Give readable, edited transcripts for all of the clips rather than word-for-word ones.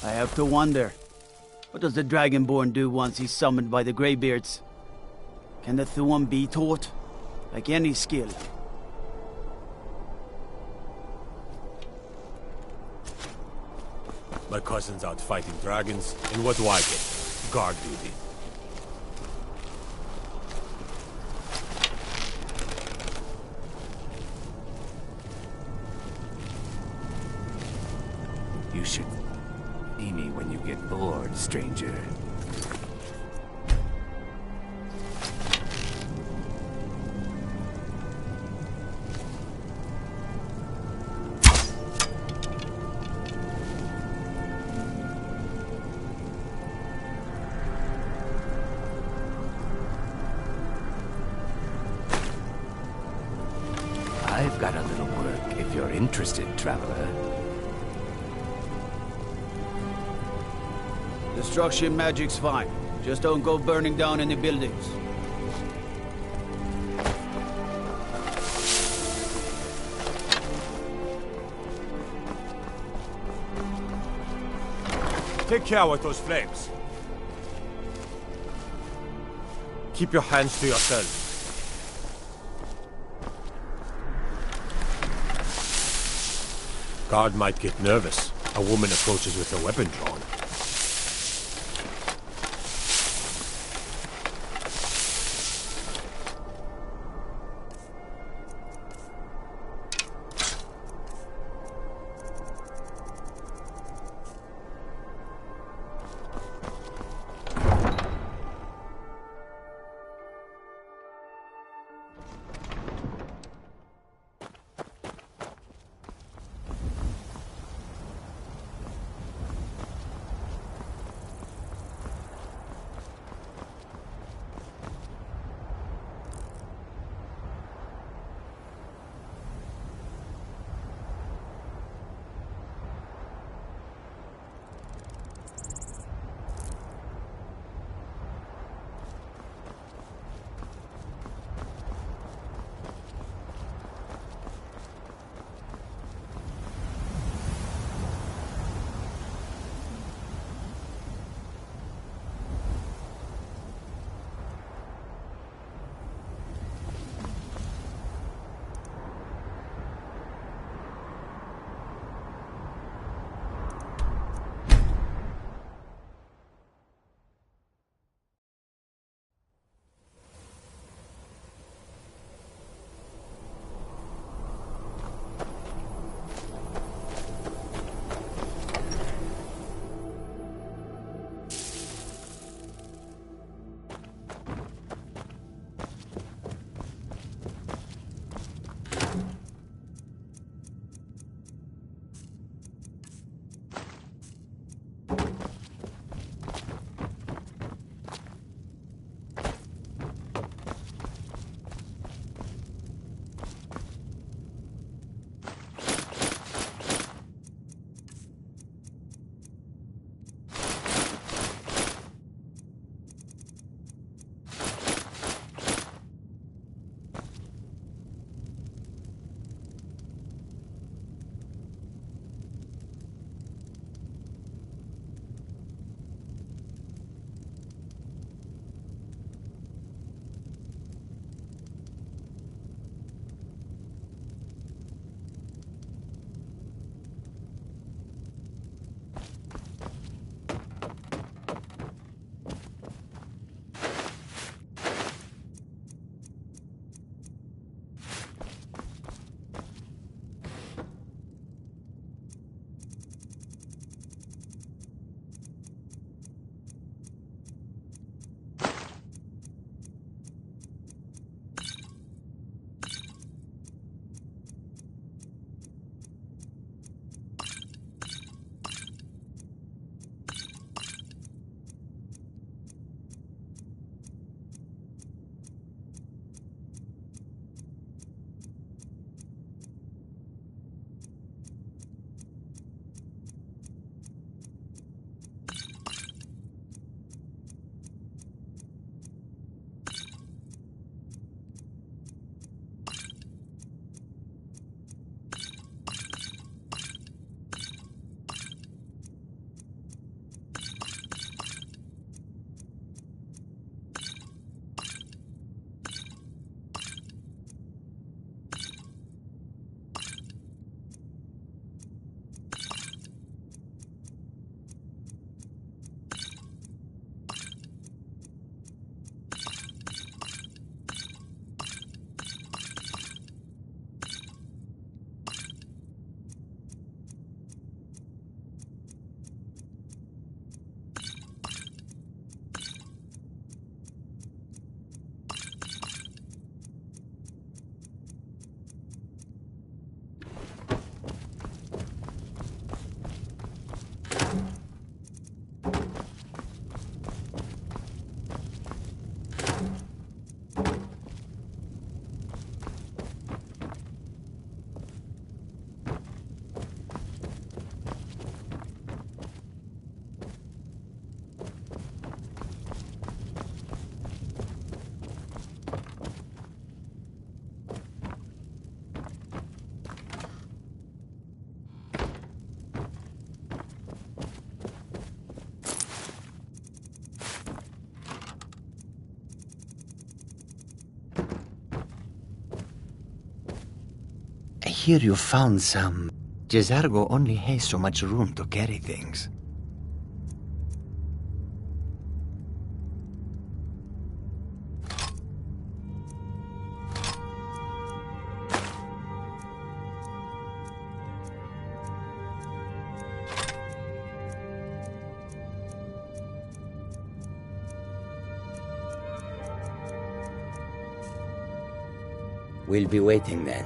I have to wonder. What does the Dragonborn do once he's summoned by the Greybeards? Can the Thuum be taught? Like any skill? My cousin's out fighting dragons, and what do I get? Guard duty. You should see me when you get bored, stranger. I've got a little work if you're interested, traveler. Destruction magic's fine. Just don't go burning down any buildings. Take care with those flames. Keep your hands to yourself. Guard might get nervous. A woman approaches with a weapon drawn. hear you found some. Jezargo only has so much room to carry things. We'll be waiting then.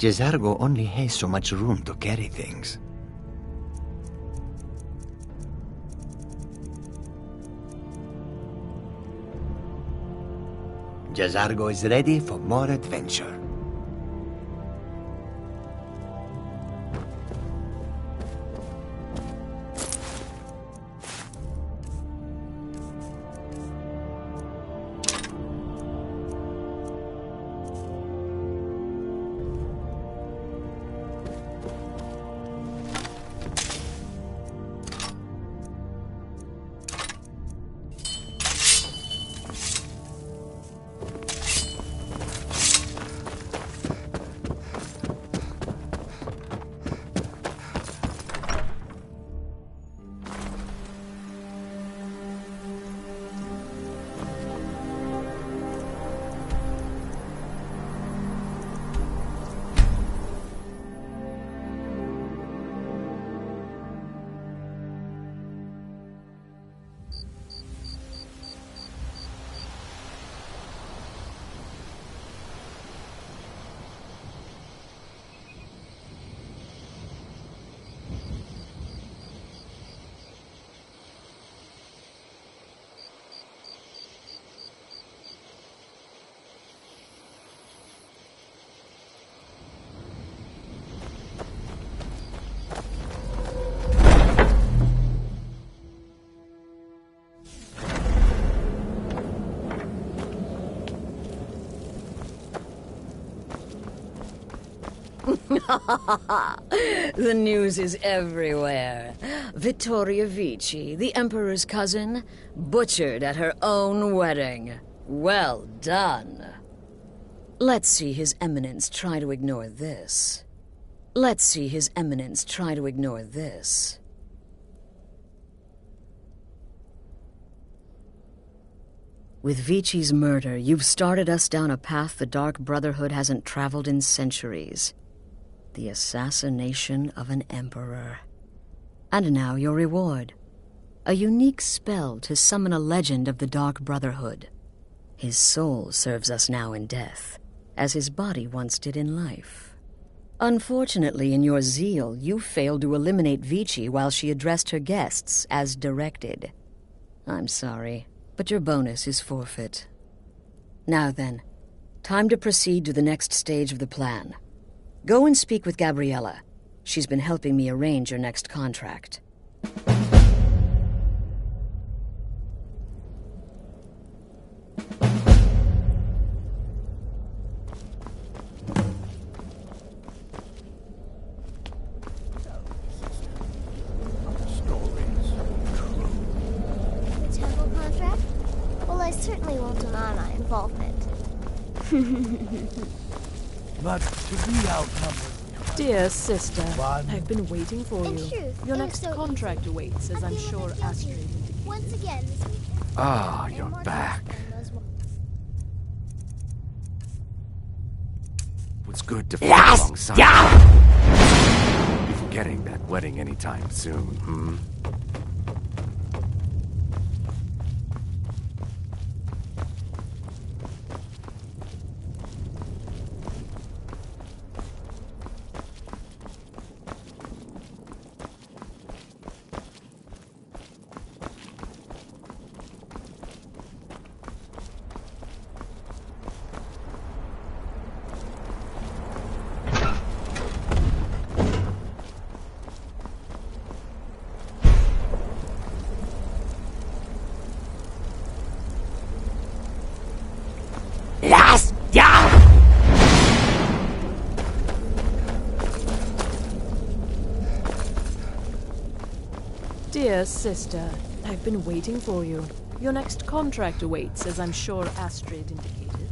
Jezargo only has so much room to carry things. Jezargo is ready for more adventure. The news is everywhere. Vittoria Vici, the Emperor's cousin, butchered at her own wedding. Well done. Let's see His Eminence try to ignore this. Let's see His Eminence try to ignore this. With Vici's murder, you've started us down a path the Dark Brotherhood hasn't traveled in centuries. The assassination of an emperor. And now your reward. A unique spell to summon a legend of the Dark Brotherhood. His soul serves us now in death, as his body once did in life. Unfortunately, in your zeal, you failed to eliminate Vici while she addressed her guests as directed. I'm sorry, but your bonus is forfeit. Now then, time to proceed to the next stage of the plan. Go and speak with Gabriella. She's been helping me arrange your next contract. I certainly won't deny my involvement. But to be outnumbered... Dear sister, I've been waiting for In you. truth, Your it next was so contract easy. awaits, as I've I'm been sure with the Astrid guilty. indicated. Once again this weekend. Ah, And you're more back. than those ones. It's good to fight alongside. Yeah! You're forgetting that wedding anytime soon, hmm? Dear sister, I've been waiting for you. Your next contract awaits, as I'm sure Astrid indicated.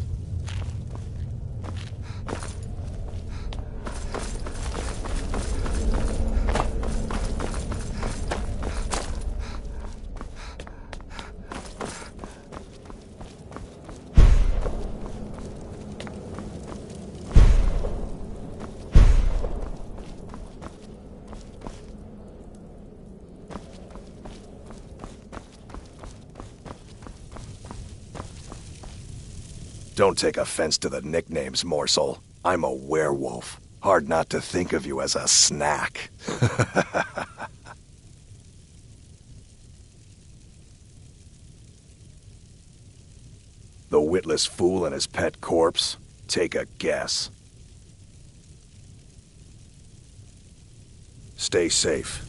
Don't take offense to the nicknames, morsel. I'm a werewolf. Hard not to think of you as a snack. The witless fool and his pet corpse? Take a guess. Stay safe.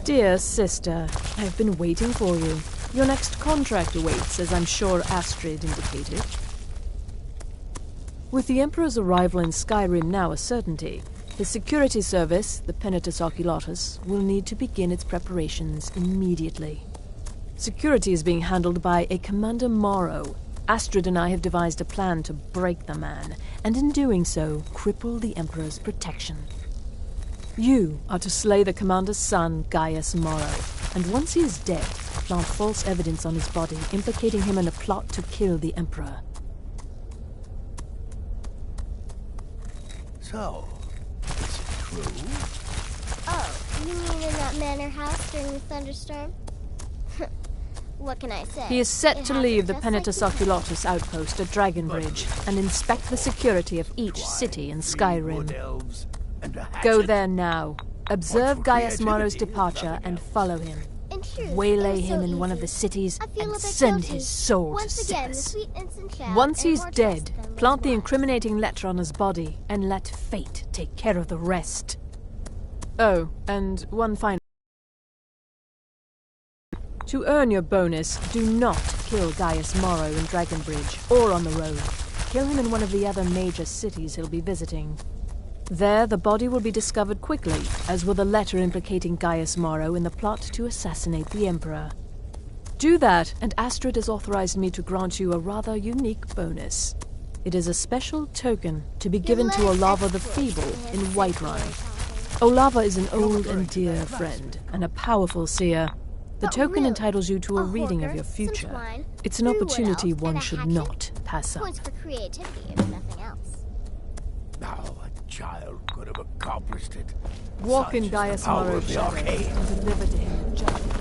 Dear sister, I've been waiting for you. Your next contract awaits, as I'm sure Astrid indicated. With the Emperor's arrival in Skyrim now a certainty, his security service, the Penitus Oculatus, will need to begin its preparations immediately. Security is being handled by a Commander Morrow. Astrid and I have devised a plan to break the man, and in doing so, cripple the Emperor's protection. You are to slay the Commander's son, Gaius Morrow, and once he is dead, plant false evidence on his body, implicating him in a plot to kill the Emperor. So, is it true? Oh, you mean in that manor house during the thunderstorm? What can I say? He is set It to happened leave the just like Penitus you said. Oculatus outpost at Dragonbridge and inspect the security of each city in Wood Skyrim. elves and a Go hatchet. there now. Observe for Gaius Morrow's creativity, departure nothing and else. follow him. In truth, Waylay it was him so in one of easy. the cities I feel and a bit send guilty. his soul Once to again, the Sippus. sweet instant shout Once and he's more dead, trust than plant the was incriminating letter on his body and let fate take care of the rest. Oh, and one final. To earn your bonus, do not kill Gaius Morrow in Dragonbridge or on the road. Kill him in one of the other major cities he'll be visiting. There, the body will be discovered quickly, as will the letter implicating Gaius Morrow in the plot to assassinate the Emperor. Do that, and Astrid has authorized me to grant you a rather unique bonus. It is a special token to be given to Olava the Feeble in Whiterun. Olava is an old and dear friend, and a powerful seer. The But token really, entitles you to a a reading of horker, your some future. twine, It's an 3 wood opportunity elves, one and a should hatchet. not pass up. Points for creativity, if nothing else. Now a child could have accomplished it. Walk Such in is the Gaius power Morrow's of the shadow arcane. and deliver to him the judgment.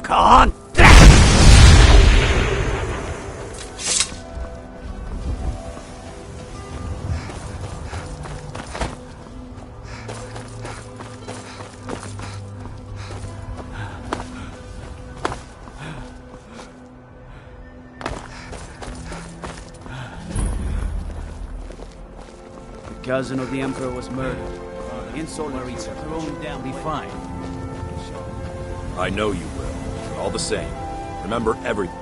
Con! The cousin of the Emperor was murdered. Insolent, thrown down. Be fine. I know you will. All the same, remember everything.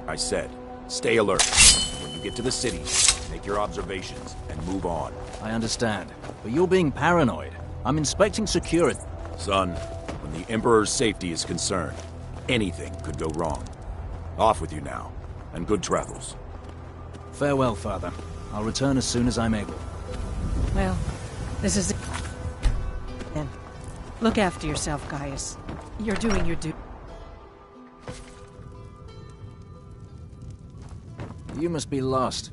I said, stay alert. When you get to the city, make your observations and move on. I understand. But you're being paranoid. I'm inspecting security. Son, when the Emperor's safety is concerned, anything could go wrong. Off with you now, and good travels. Farewell, Father. I'll return as soon as I'm able. Well, this is it. Then, look after yourself, Gaius. You're doing your duty. You must be lost.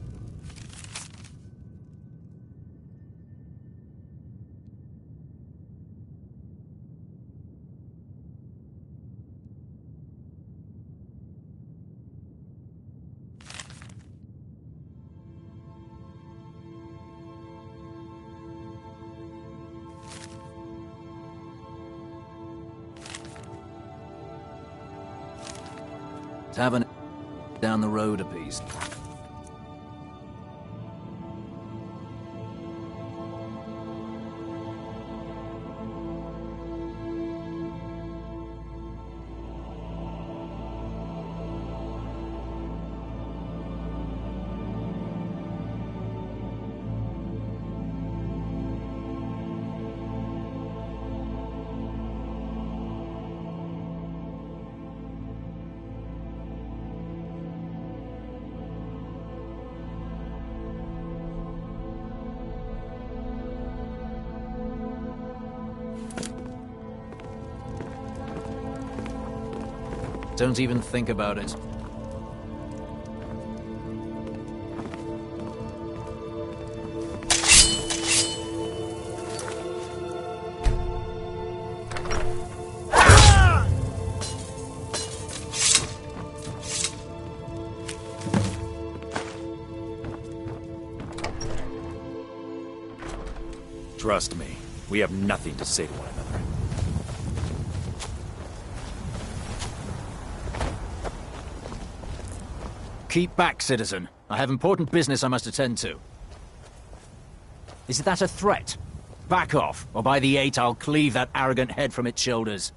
Tavern down the road a piece. Don't even think about it. Trust me, we have nothing to say to one another. Keep back, citizen. I have important business I must attend to. Is that a threat? Back off, or by the 8 I'll cleave that arrogant head from its shoulders.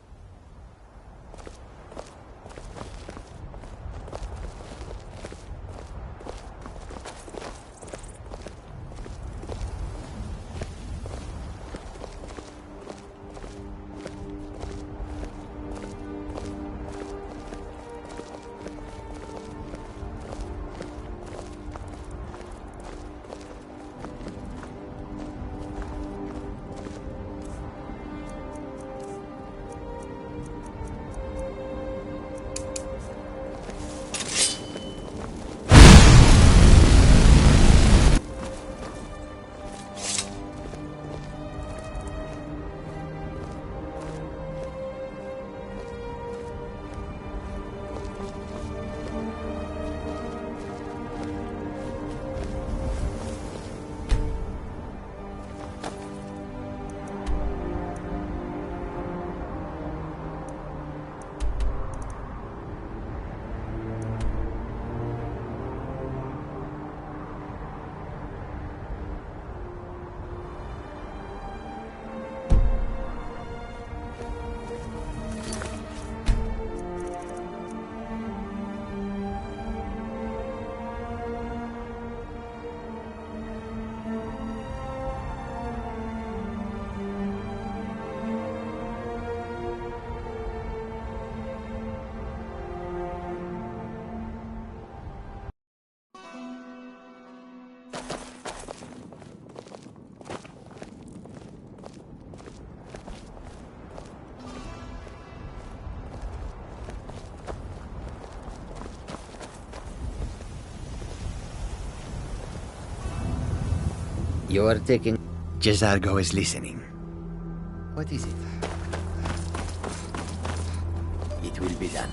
You're taking... Jezargo is listening. What is it? It will be done.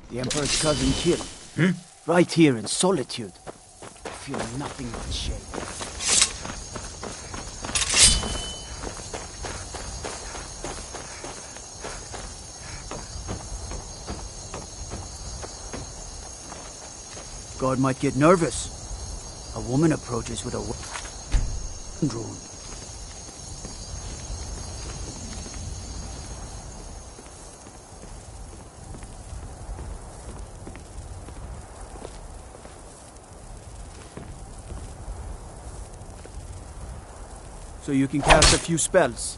The Emperor's cousin killed. Right here in solitude. I feel nothing but shame. Guard might get nervous. A woman approaches with a drone. So you can cast a few spells.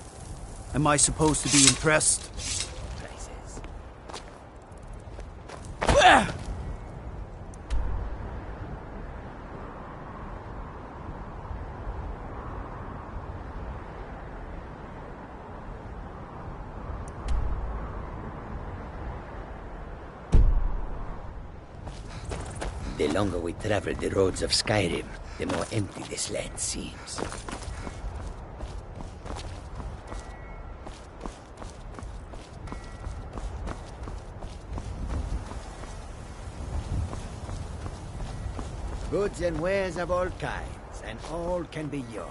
Am I supposed to be impressed? The longer we travel the roads of Skyrim, the more empty this land seems. Goods and wares of all kinds, and all can be yours.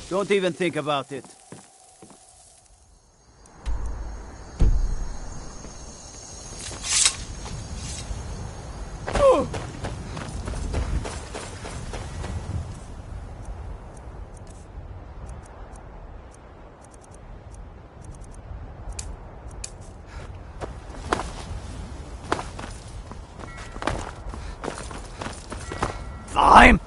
Don't even think about it. I'm...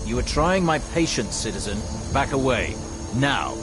You are trying my patience, citizen. Back away. Now.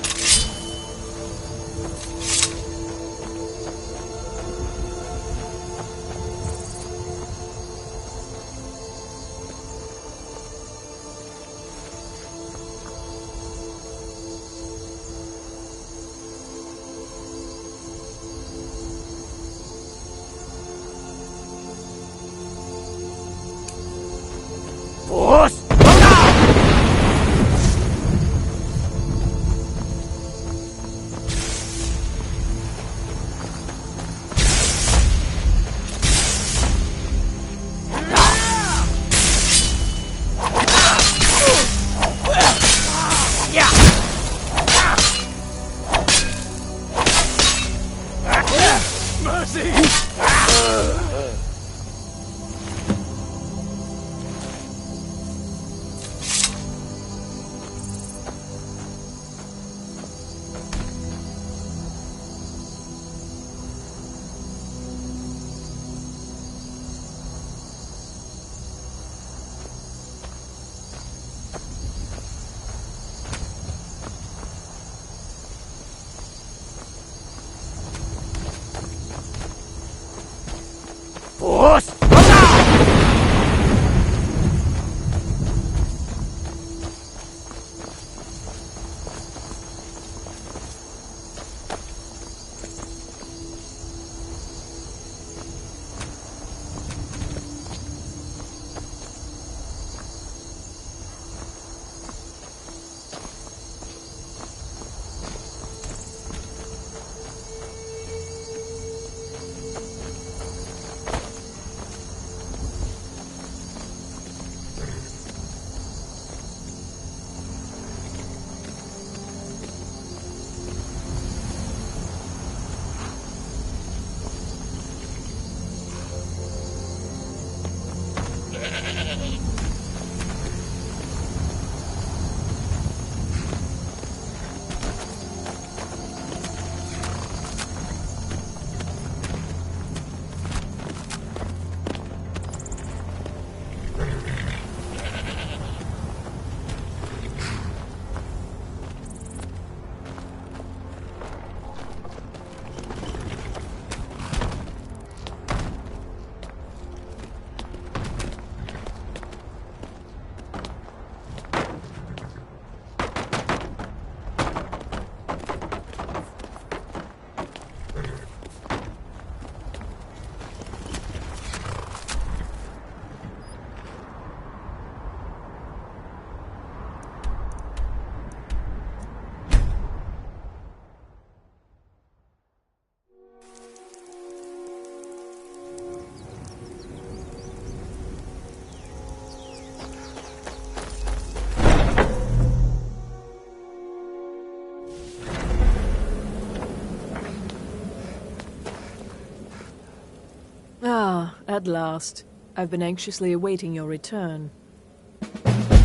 At last. I've been anxiously awaiting your return.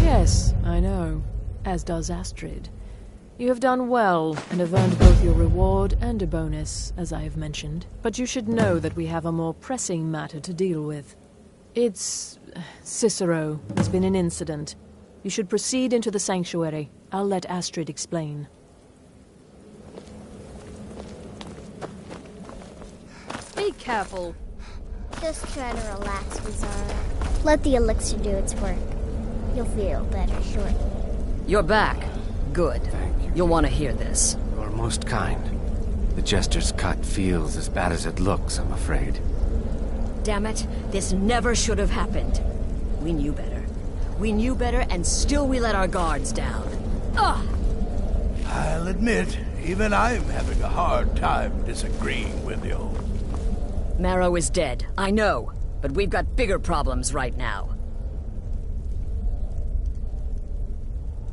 Yes, I know. As does Astrid. You have done well, and have earned both your reward and a bonus, as I have mentioned. But you should know that we have a more pressing matter to deal with. It's... Cicero. There's been an incident. You should proceed into the sanctuary. I'll let Astrid explain. Be careful. Just try to relax, Bizarro. Let the elixir do its work. You'll feel better shortly. You're back. Good. Thank you. You'll want to hear this. You're most kind. The jester's cut feels as bad as it looks, I'm afraid. Damn it, this never should have happened. We knew better. We knew better, and still we let our guards down. Ugh! I'll admit, even I'm having a hard time disagreeing with you. Marrow is dead, I know, but we've got bigger problems right now.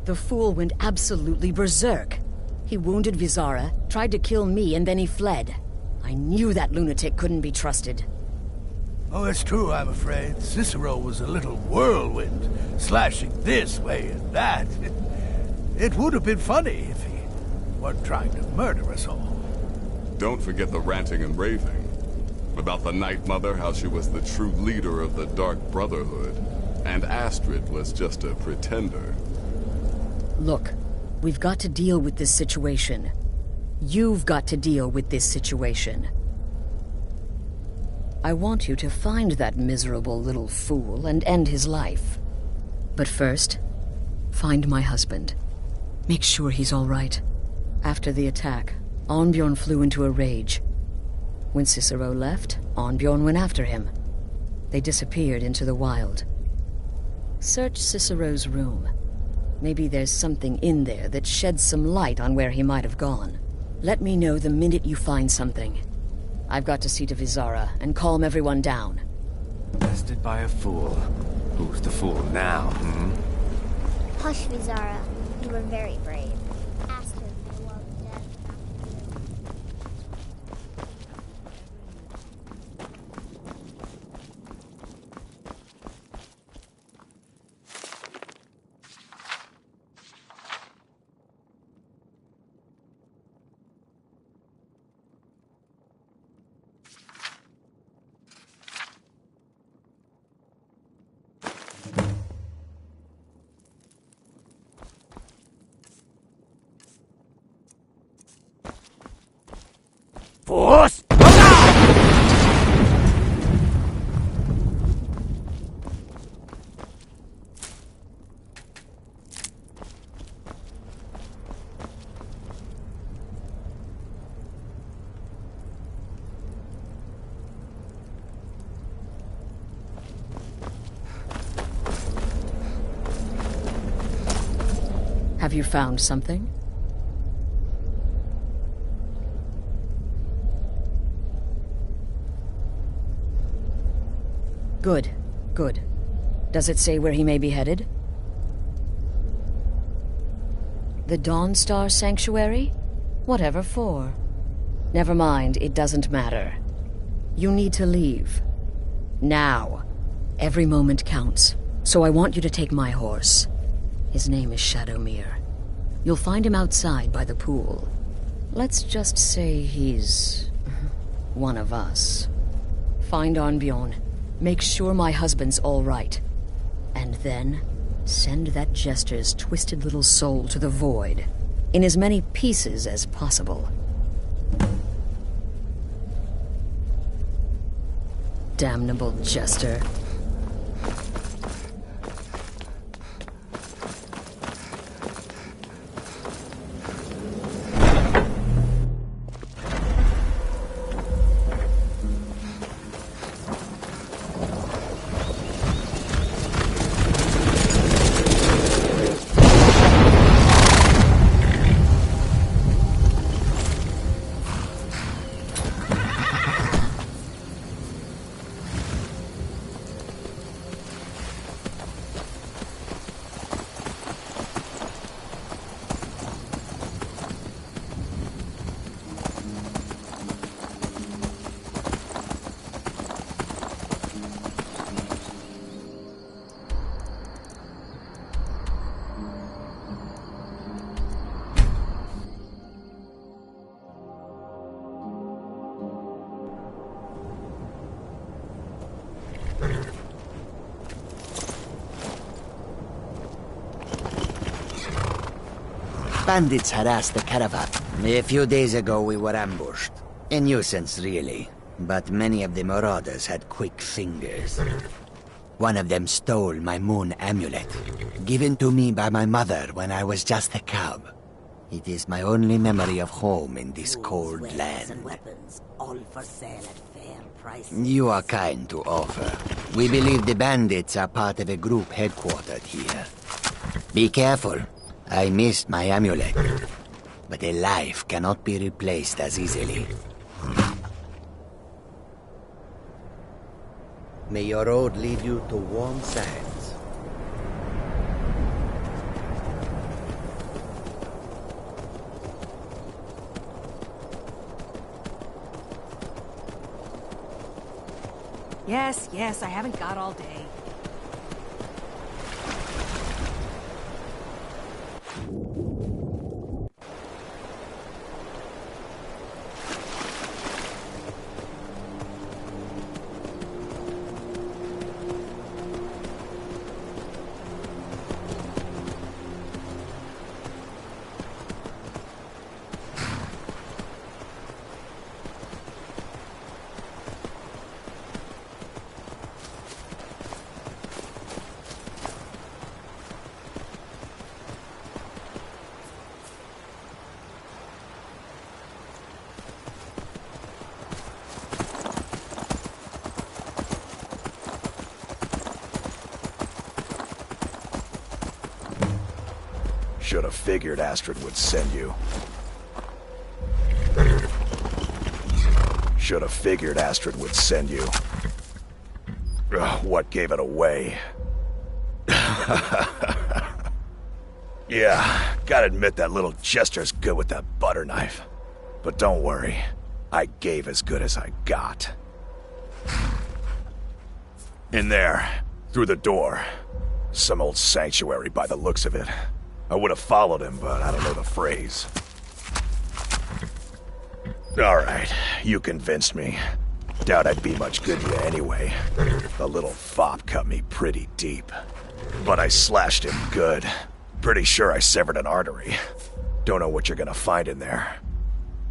The fool went absolutely berserk. He wounded Vizara, tried to kill me, and then he fled. I knew that lunatic couldn't be trusted. Oh, it's true, I'm afraid. Cicero was a little whirlwind, slashing this way and that. It would have been funny if he weren't trying to murder us all. Don't forget the ranting and raving. About the Night Mother, how she was the true leader of the Dark Brotherhood, and Astrid was just a pretender. Look, we've got to deal with this situation. You've got to deal with this situation. I want you to find that miserable little fool and end his life. But first, find my husband. Make sure he's all right. After the attack, Arnbjorn flew into a rage. When Cicero left, Arnbjorn went after him. They disappeared into the wild. Search Cicero's room. Maybe there's something in there that sheds some light on where he might have gone. Let me know the minute you find something. I've got to see to Vizara and calm everyone down. Bested by a fool. Who's the fool now, hmm? Hush, Vizara. You were very brave. Ask her if you love death. Force! Have you found something? Good, good. Does it say where he may be headed? The Dawnstar Sanctuary? Whatever for. Never mind, it doesn't matter. You need to leave. Now. Every moment counts, so I want you to take my horse. His name is Shadowmere. You'll find him outside by the pool. Let's just say he's one of us. Find Arnbjorn. Make sure my husband's all right. And then, send that jester's twisted little soul to the void, in as many pieces as possible. Damnable jester. Bandits harassed the caravan. A few days ago we were ambushed. A nuisance, really. But many of the marauders had quick fingers. One of them stole my moon amulet, given to me by my mother when I was just a cub. It is my only memory of home in this cold land. And weapons, all for sale at fair prices. You are kind to offer. We believe the bandits are part of a group headquartered here. Be careful. I missed my amulet, but a life cannot be replaced as easily. May your road lead you to warm sands. Yes, I haven't got all day. Should have figured Astrid would send you. Should have figured Astrid would send you. Ugh, what gave it away? Yeah, gotta admit that little gesture's good with that butter knife. But don't worry, I gave as good as I got. In there, through the door. Some old sanctuary by the looks of it. I would have followed him, but I don't know the phrase. Alright, you convinced me. Doubt I'd be much good to you anyway. The little fop cut me pretty deep. But I slashed him good. Pretty sure I severed an artery. Don't know what you're gonna find in there.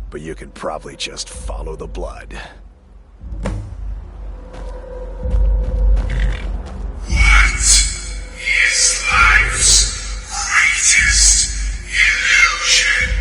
But you can probably just follow the blood. What is life's greatest illusion?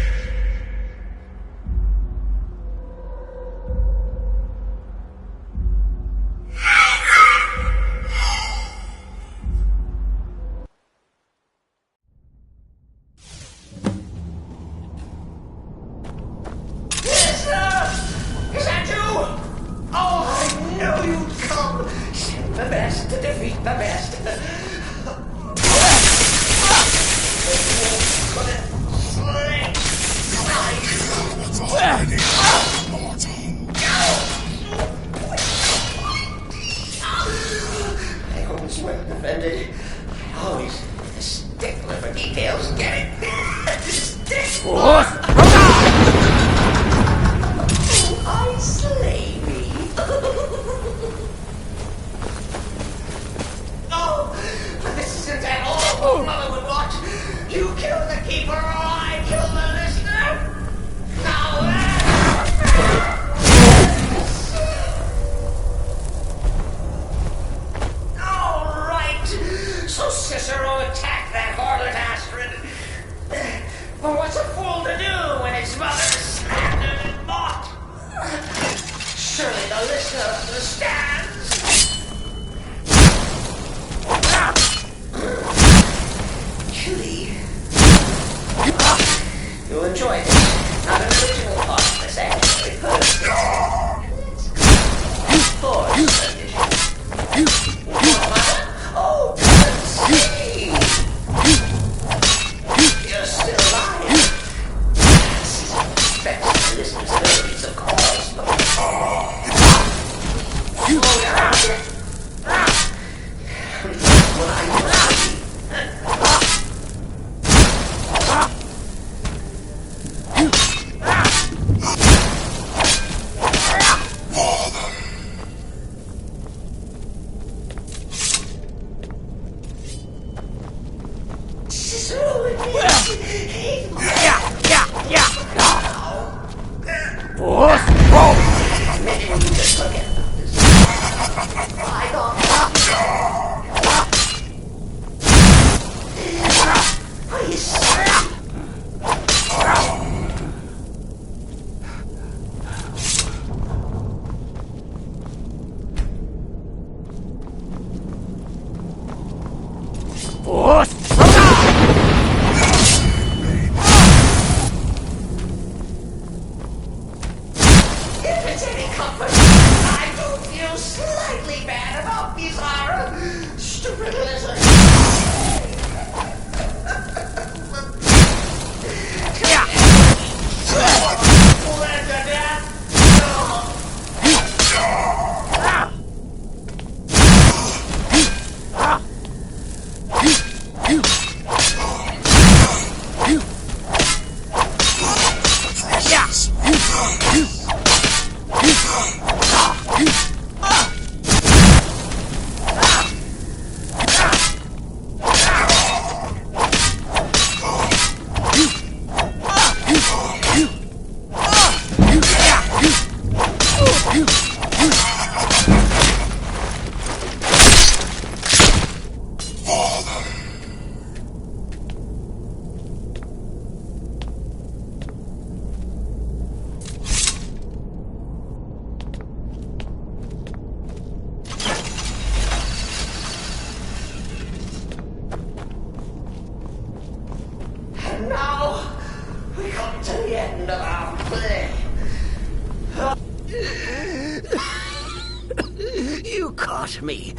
You caught me.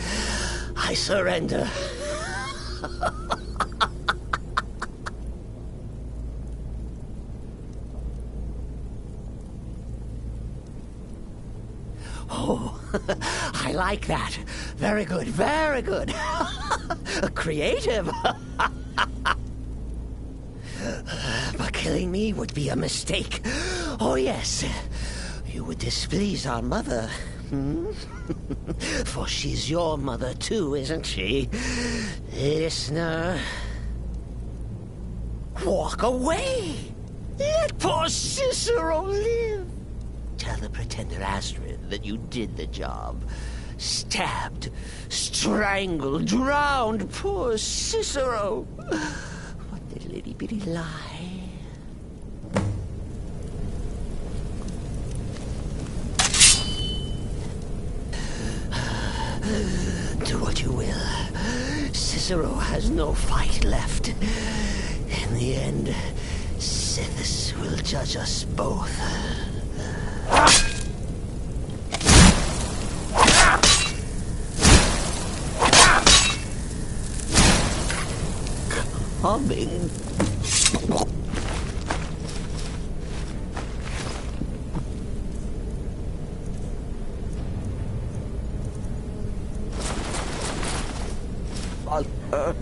I surrender. Oh, I like that. Very good, very good. Creative. But killing me would be a mistake. Oh, yes. You would displease our mother. Hmm? For she's your mother too, isn't she? Listener. Walk away. Let poor Cicero live. Tell the pretender Astrid that you did the job. Stabbed, strangled, drowned poor Cicero. What little itty-bitty lie. Do what you will. Cicero has no fight left. In the end, Sithis will judge us both. Coming. Father.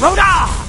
Rhoda!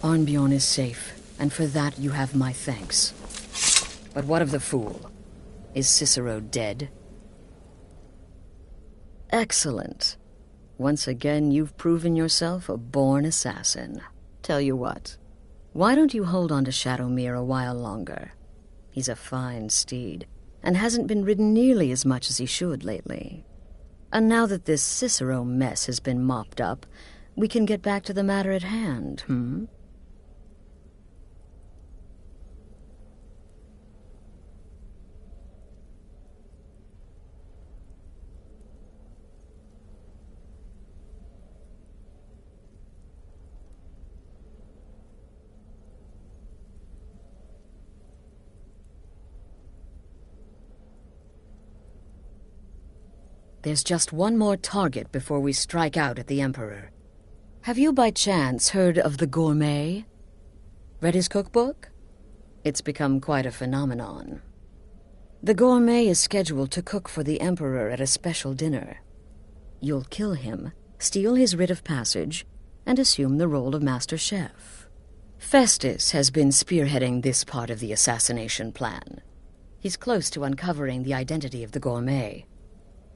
Arnbjorn is safe, and for that you have my thanks. But what of the fool? Is Cicero dead? Excellent. Once again, you've proven yourself a born assassin. Tell you what, why don't you hold on to Shadowmere a while longer? He's a fine steed, and hasn't been ridden nearly as much as he should lately. And now that this Cicero mess has been mopped up, we can get back to the matter at hand, There's just one more target before we strike out at the Emperor. Have you by chance heard of the Gourmet? Read his cookbook? It's become quite a phenomenon. The Gourmet is scheduled to cook for the Emperor at a special dinner. You'll kill him, steal his writ of passage, and assume the role of Master Chef. Festus has been spearheading this part of the assassination plan. He's close to uncovering the identity of the Gourmet.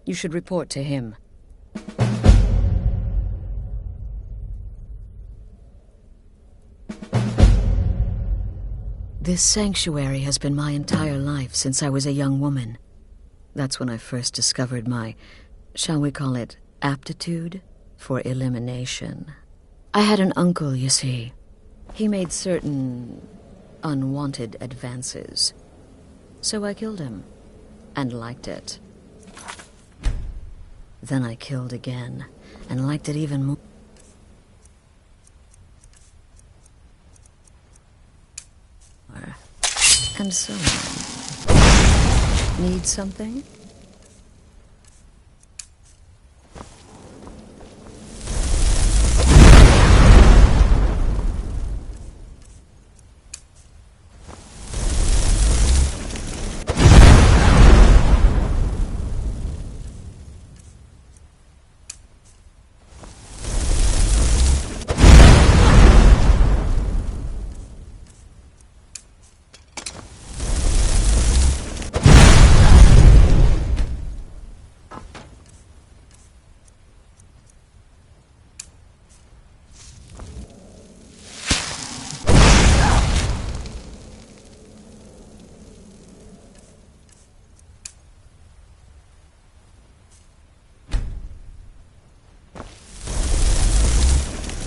You should report to him. This sanctuary has been my entire life since I was a young woman. That's when I first discovered my, shall we call it, aptitude for elimination. I had an uncle, you see. He made certain unwanted advances. So I killed him, and liked it. Then I killed again, and liked it even more. And so on. Need something?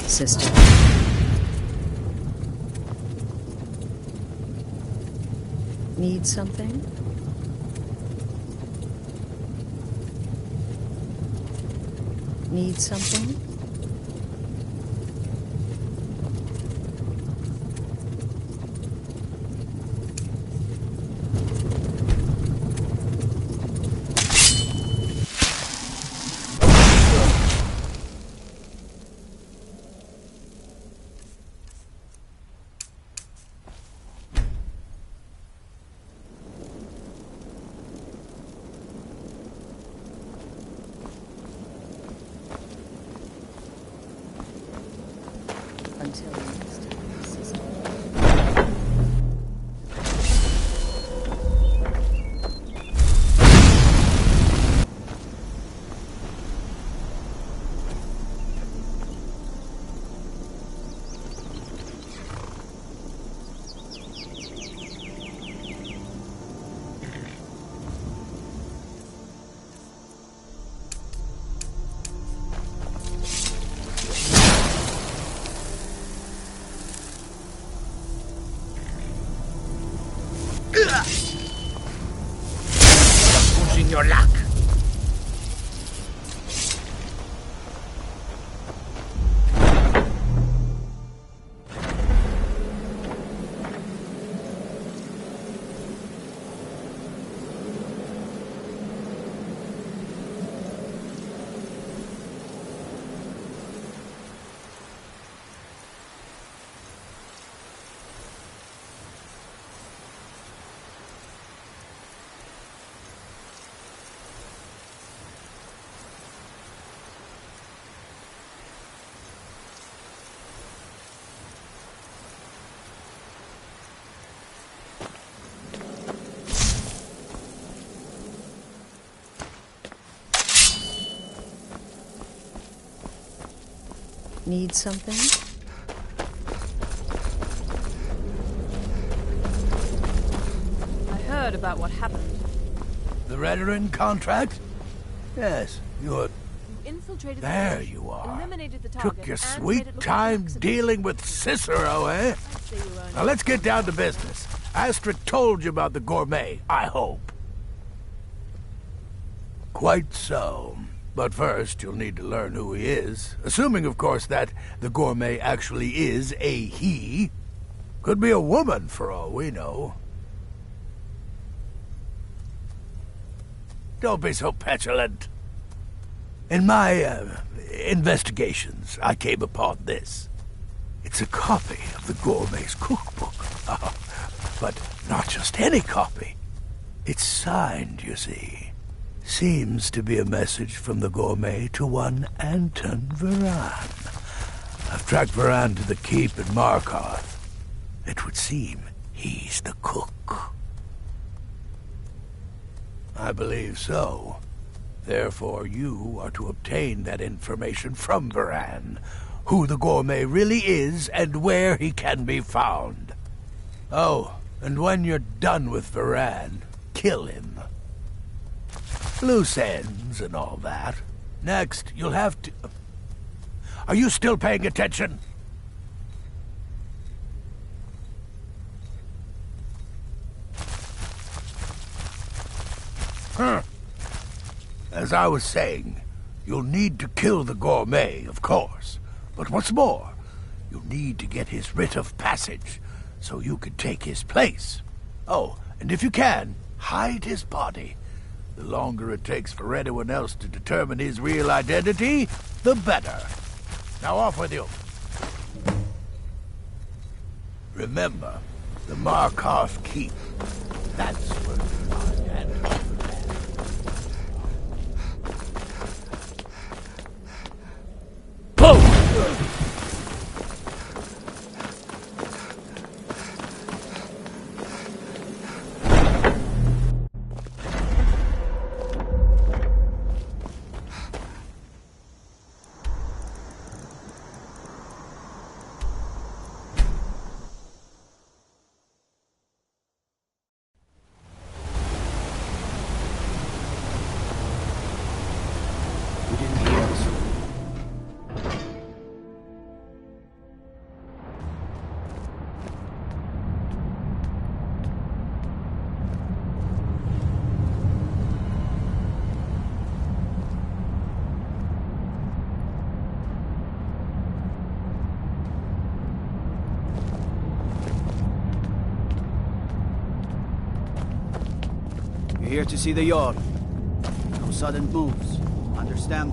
Sister. Need something? Need something? Until next time, sister. Pushing your luck. Need something? I heard about what happened. The Redoran contract? Yes, you're... You infiltrated the There village, you are. eliminated the target, Took your and sweet made it look time like an accident. dealing with Cicero, eh? I'd say you were only- Now let's get down to business. Astrid told you about the gourmet, I hope. Quite so. But first, you'll need to learn who he is. Assuming, of course, that the gourmet actually is a he. Could be a woman, for all we know. Don't be so petulant. In my investigations, I came upon this. It's a copy of the gourmet's cookbook. But not just any copy. It's signed, you see. Seems to be a message from the gourmet to one Anton Varan. I've tracked Varan to the keep in Markarth. It would seem he's the cook. I believe so. Therefore, you are to obtain that information from Varan, who the gourmet really is and where he can be found. Oh, and when you're done with Varan, kill him. Loose ends and all that. Next, you'll have to... Are you still paying attention? As I was saying, you'll need to kill the gourmet, of course. But what's more, you'll need to get his writ of passage, so you can take his place. Oh, and if you can, hide his body. The longer it takes for anyone else to determine his real identity, the better. Now off with you. Remember, the Markarth Keep. That's where you find Anton. You're here to see the Jarl. No sudden moves. Understand?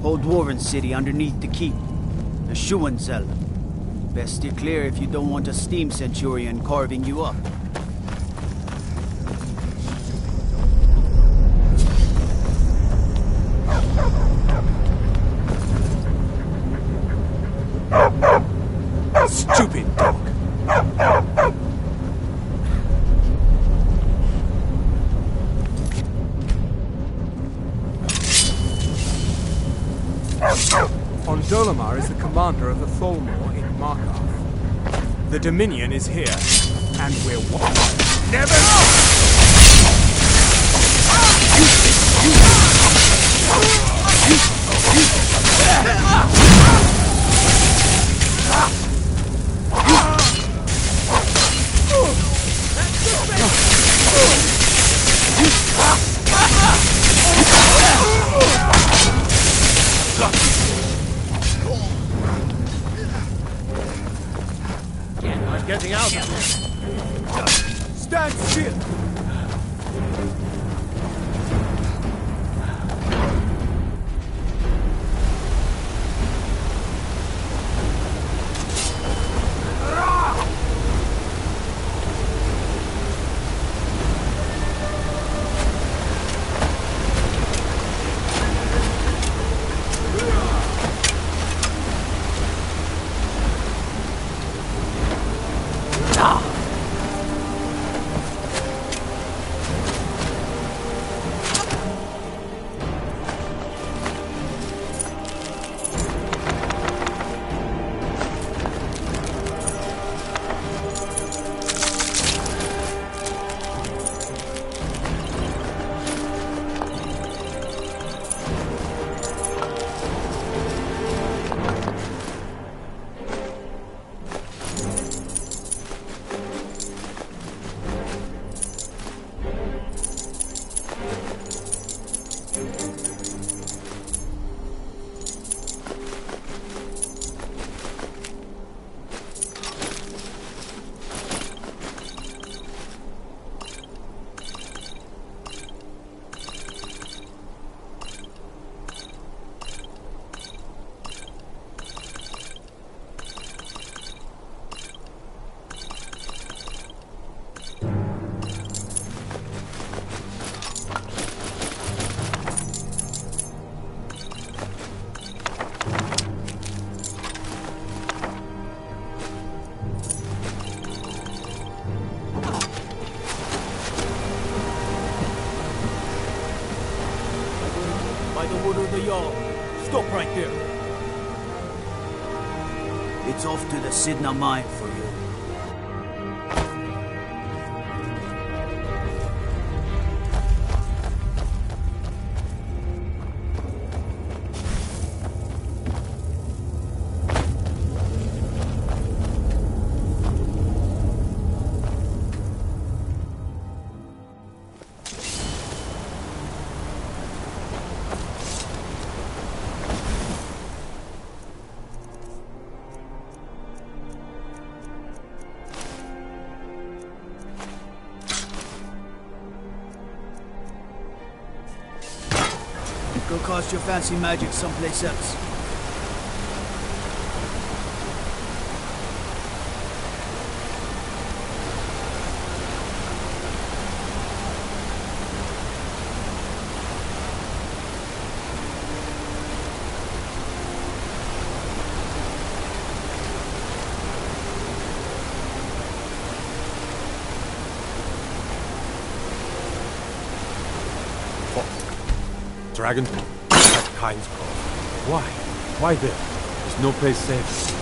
Whole Dwarven city underneath the keep. The Schuenzell. Best steer clear if you don't want a steam centurion carving you up. Stupid dog. Dolomar is the commander of the Tholmor in Markarth. The Dominion is here, and we're watching. Never! Getting out of here. Stand still! by the wood of the Jarl. Stop right there. It's off to the Sidna mine for you. Go cast your fancy magic someplace else. Dragon? That kind's call. Why? Why there? There's no place safe.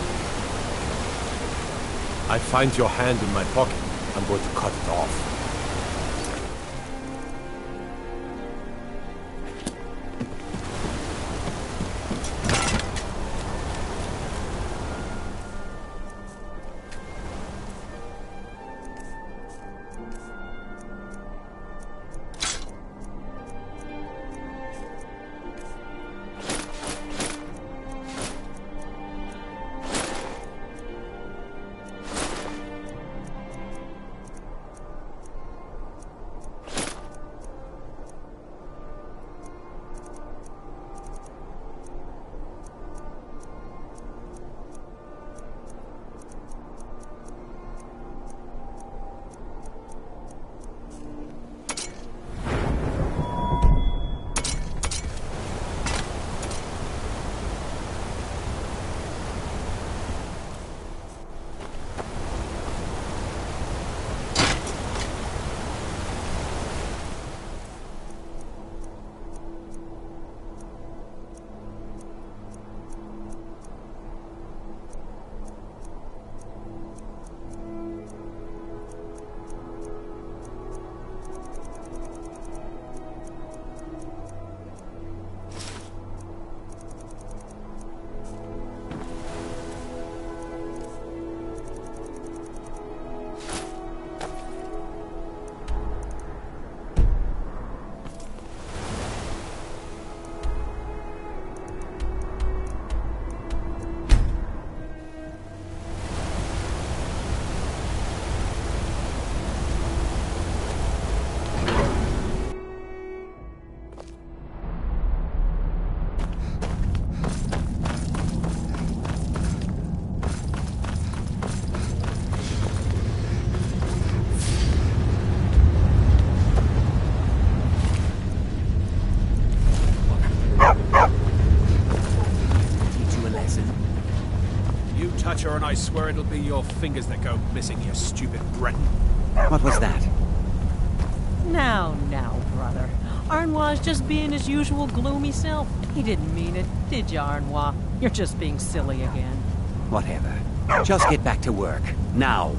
I find your hand in my pocket. I'm going to cut it off. Touch her and I swear it'll be your fingers that go missing, you stupid Breton. What was that? Now, brother. Arnois just being his usual gloomy self. He didn't mean it, did you, Arnois? You're just being silly again. Whatever. Just get back to work. Now.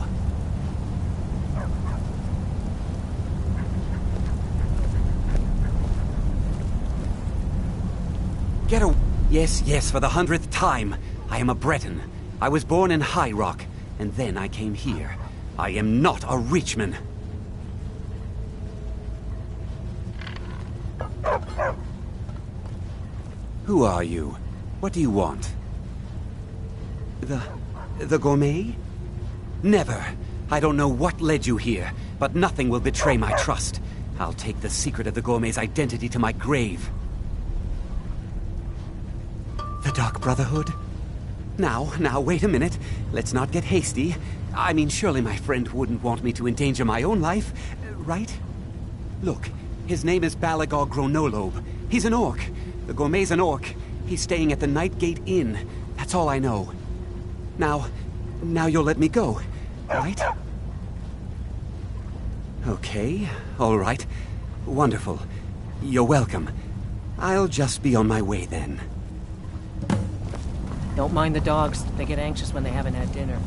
Get a... Yes, for the 100th time. I am a Breton. I was born in High Rock, and then I came here. I am not a Richman. Who are you? What do you want? The gourmet? Never. I don't know what led you here, but nothing will betray my trust. I'll take the secret of the gourmet's identity to my grave. The Dark Brotherhood? Now, wait a minute. Let's not get hasty. I mean, surely my friend wouldn't want me to endanger my own life, right? Look, his name is Balagor Gronolobe. He's an orc. The gourmet's an orc. He's staying at the Nightgate Inn. That's all I know. Now you'll let me go, right? Okay, all right. Wonderful. You're welcome. I'll just be on my way then. Don't mind the dogs. They get anxious when they haven't had dinner.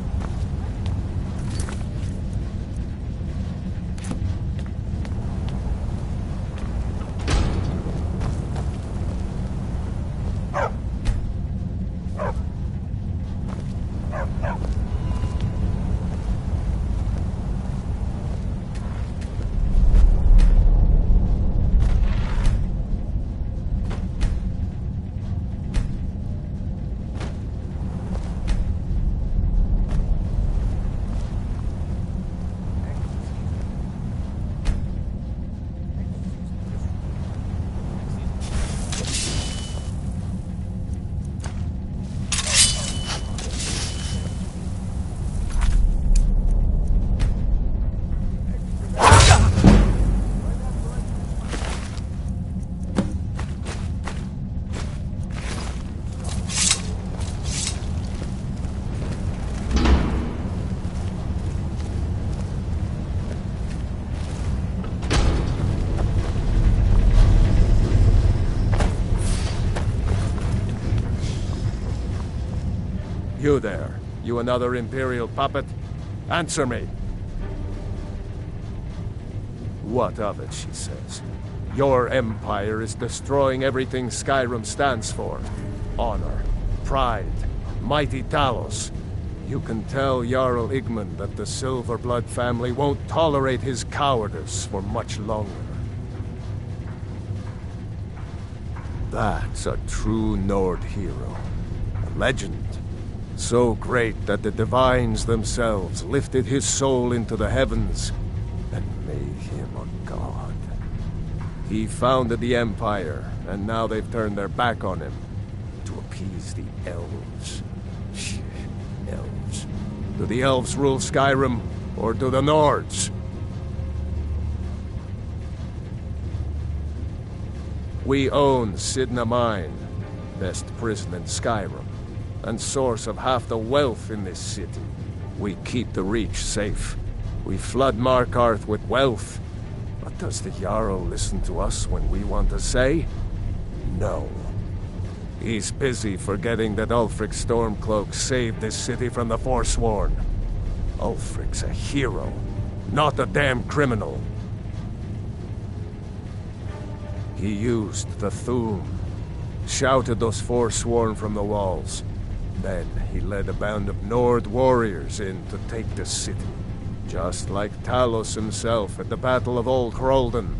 You there. You another Imperial puppet? Answer me. What of it, she says. Your empire is destroying everything Skyrim stands for. Honor, pride, mighty Talos. You can tell Jarl Igmund that the Silverblood family won't tolerate his cowardice for much longer. That's a true Nord hero. A legend. So great that the Divines themselves lifted his soul into the heavens and made him a god. He founded the Empire, and now they've turned their back on him to appease the elves. Elves. Do the elves rule Skyrim, or do the Nords? We own Sidna Mine, best prison in Skyrim, and source of half the wealth in this city. We keep the Reach safe. We flood Markarth with wealth. But does the Jarl listen to us when we want to say? No. He's busy forgetting that Ulfric Stormcloak saved this city from the Forsworn. Ulfric's a hero, not a damn criminal. He used the Thu'um, shouted those Forsworn from the walls. Then he led a band of Nord warriors in to take the city, just like Talos himself at the Battle of Old Hroldan,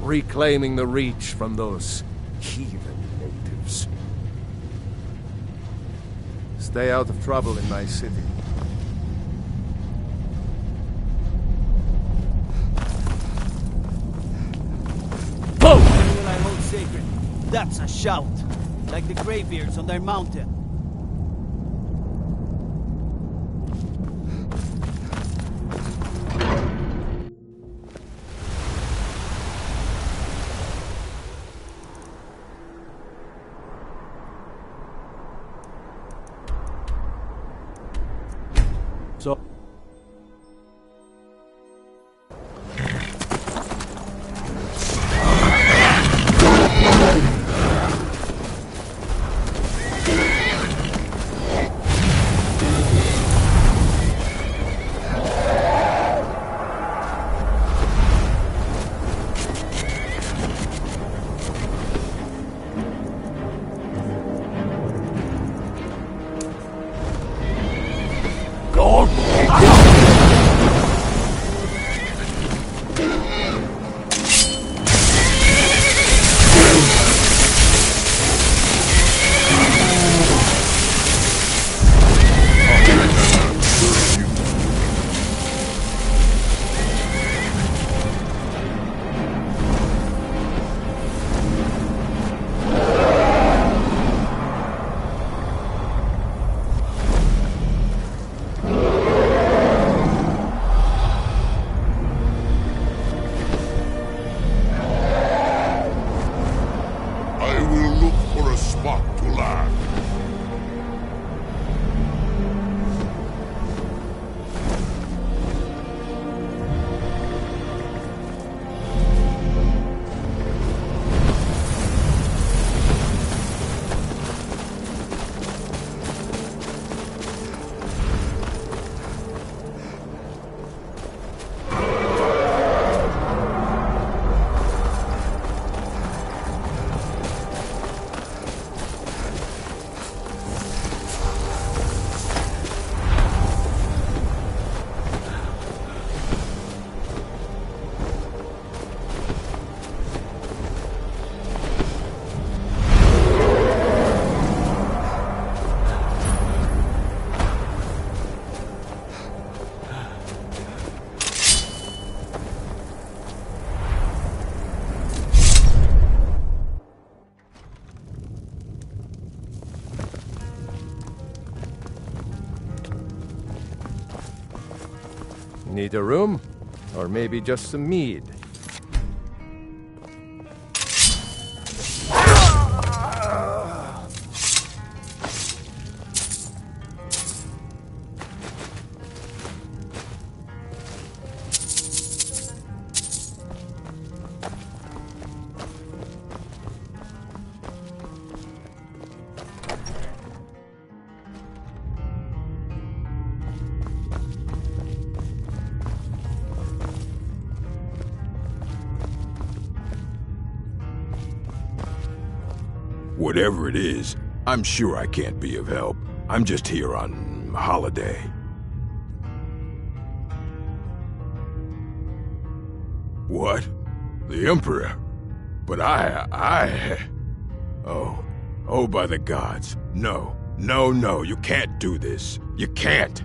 reclaiming the Reach from those heathen natives. Stay out of trouble in my city. Whoa! Will I hold sacred? That's a shout, like the Greybeards on their mountain. So... Need a room? Or maybe just some mead? Whatever it is, I'm sure I can't be of help. I'm just here on holiday. What? The Emperor? But Oh, by the gods. No, you can't do this. You can't.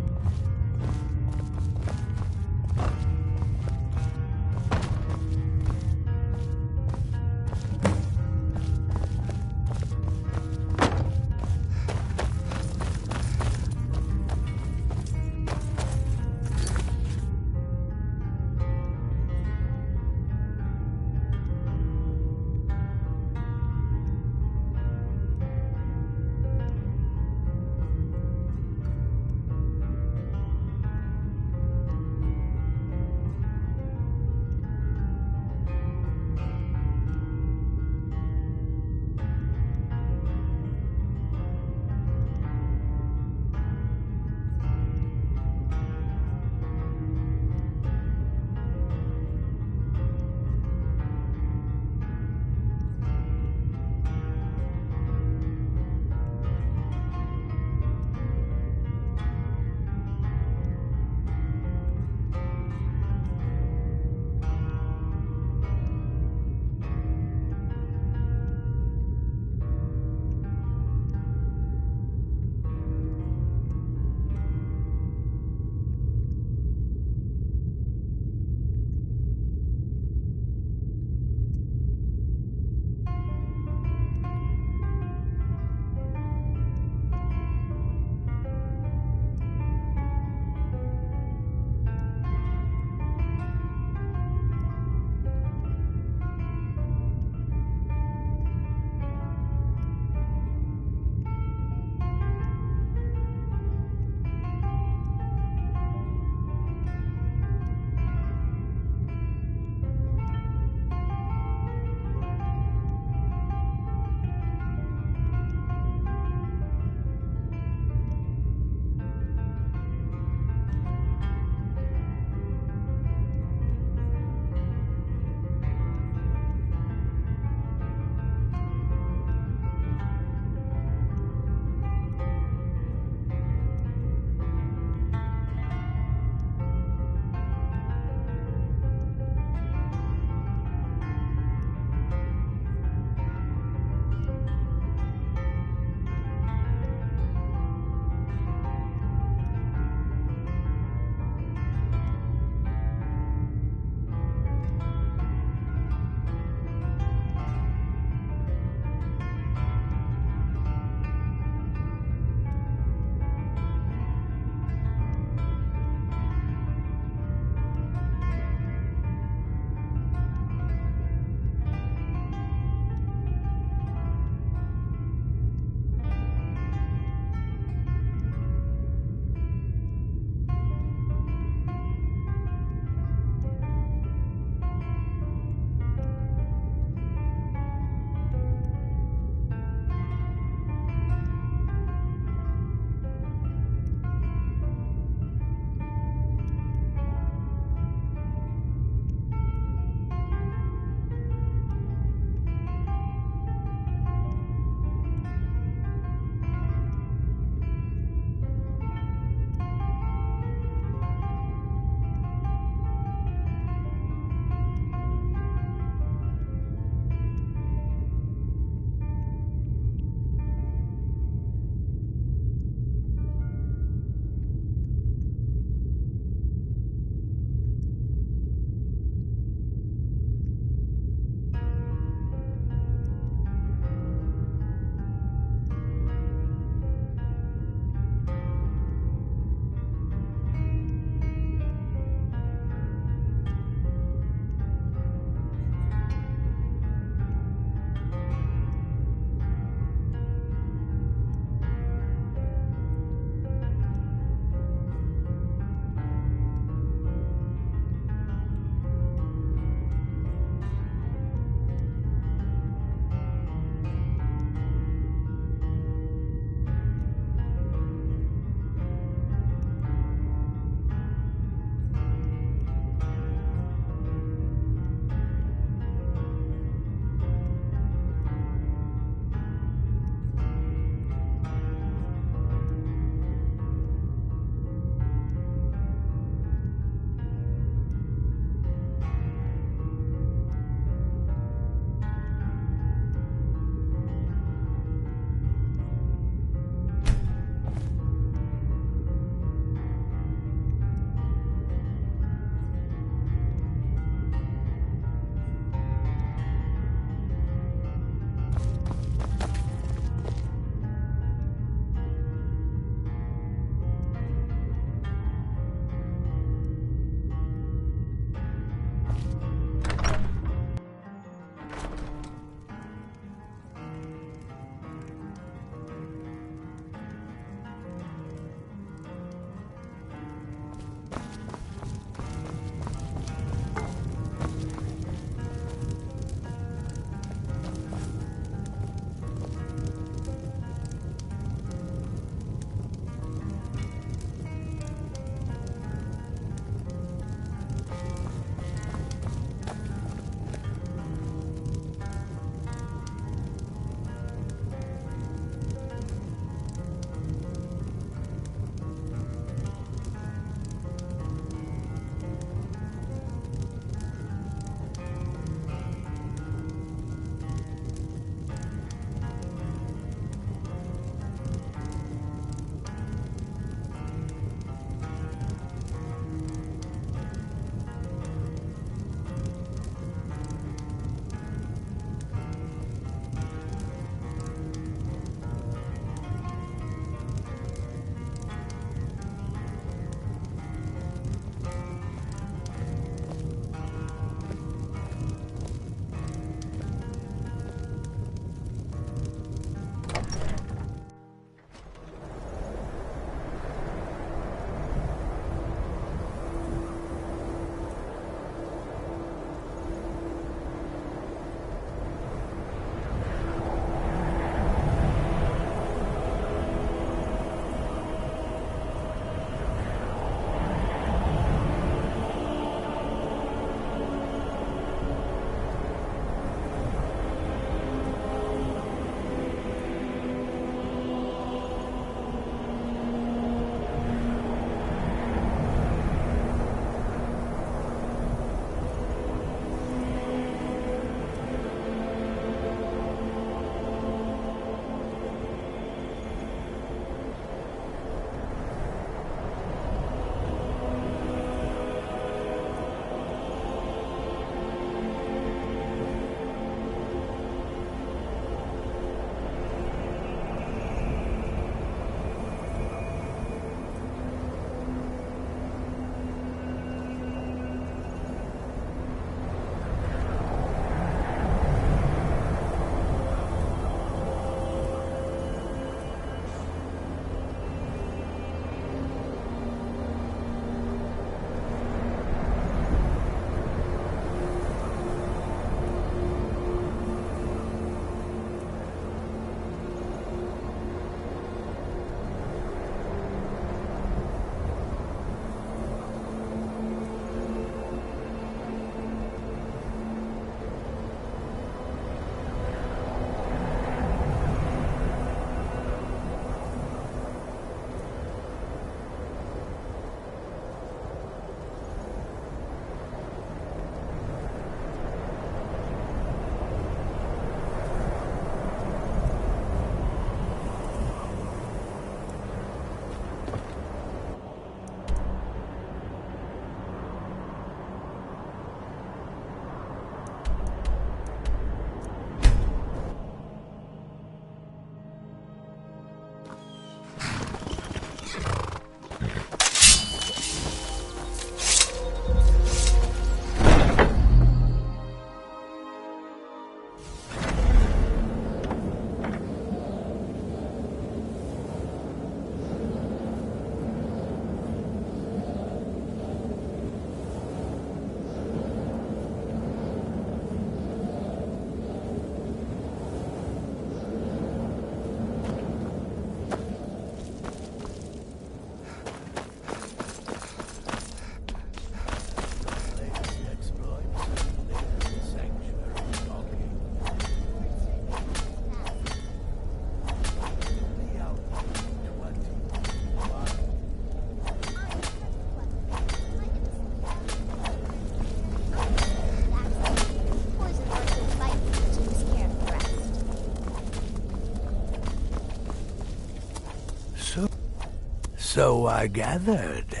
So I gathered.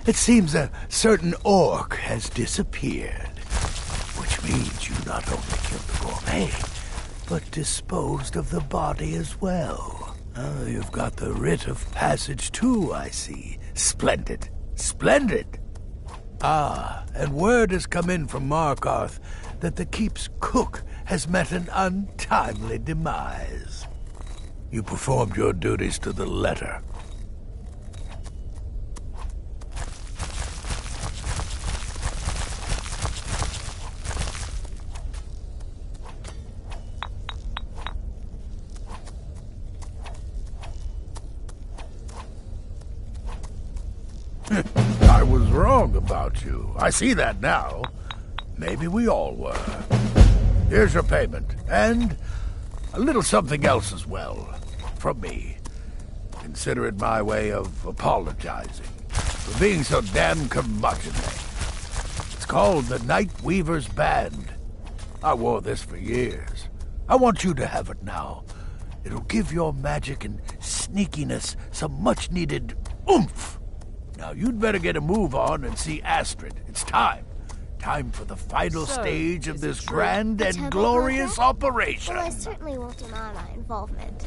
It seems a certain orc has disappeared. Which means you not only killed the gourmet, but disposed of the body as well. Oh, you've got the writ of passage too, I see. Splendid. Splendid! Ah, and word has come in from Markarth that the keep's cook has met an untimely demise. You performed your duties to the letter. I was wrong about you. I see that now. Maybe we all were. Here's your payment, and a little something else as well, from me. Consider it my way of apologizing for being so damn curmudgeonly. It's called the Night Weaver's Band. I wore this for years. I want you to have it now. It'll give your magic and sneakiness some much-needed oomph. Now, you'd better get a move on and see Astrid. It's time. Time for the final stage of this grand and glorious operation. Well, I certainly won't deny my involvement.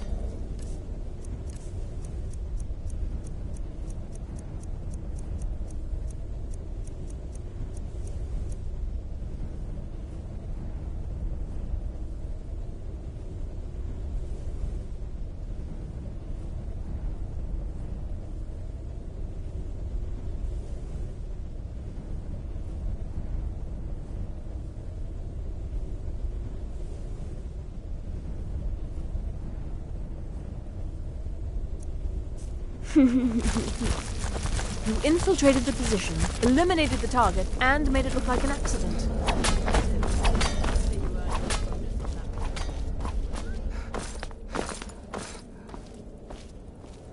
You infiltrated the position, eliminated the target, and made it look like an accident.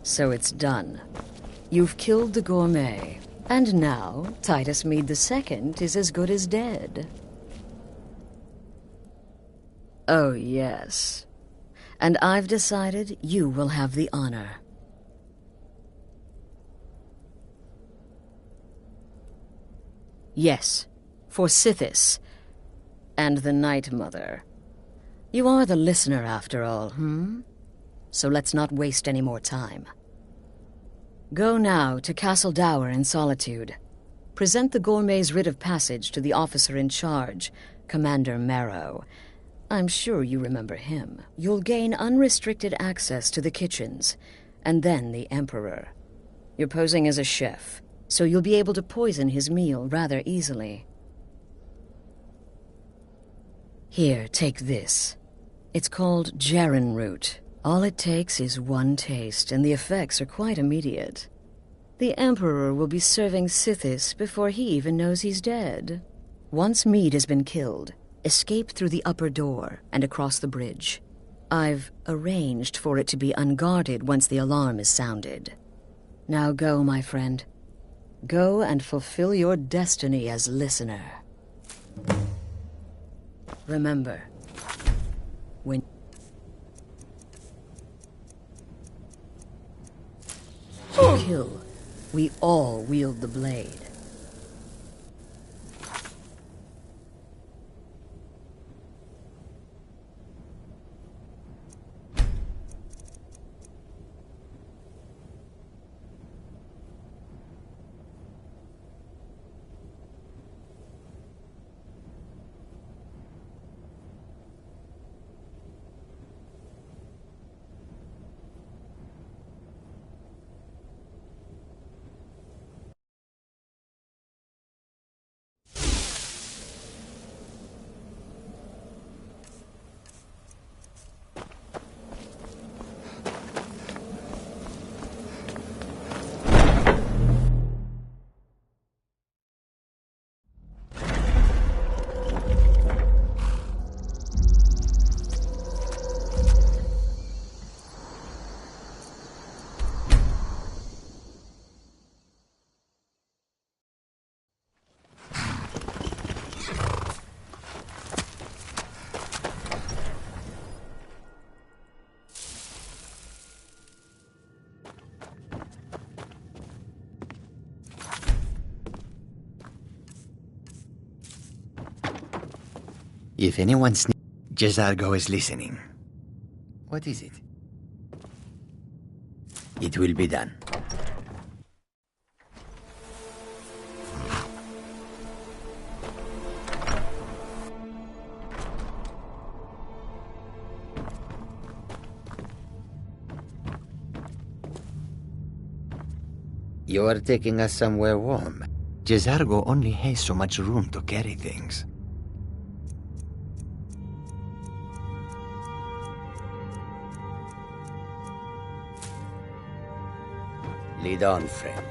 So it's done. You've killed the gourmet. And now, Titus Mead II is as good as dead. Oh, yes. And I've decided you will have the honor. Yes, for Sithis. And the Night Mother. You are the listener, after all, So let's not waste any more time. Go now to Castle Dower in Solitude. Present the gourmet's writ of passage to the officer in charge, Commander Marrow. I'm sure you remember him. You'll gain unrestricted access to the kitchens, and then the Emperor. You're posing as a chef, so you'll be able to poison his meal rather easily. Here, take this. It's called Jaren root. All it takes is one taste, and the effects are quite immediate. The Emperor will be serving Sithis before he even knows he's dead. Once Mead has been killed, escape through the upper door and across the bridge. I've arranged for it to be unguarded once the alarm is sounded. Now go, my friend. Go and fulfill your destiny as listener. Remember, when to kill, we all wield the blade. If anyone Jezargo is listening. What is it? It will be done. You are taking us somewhere warm. Jezargo only has so much room to carry things. Lead on, friend.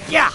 Yeah!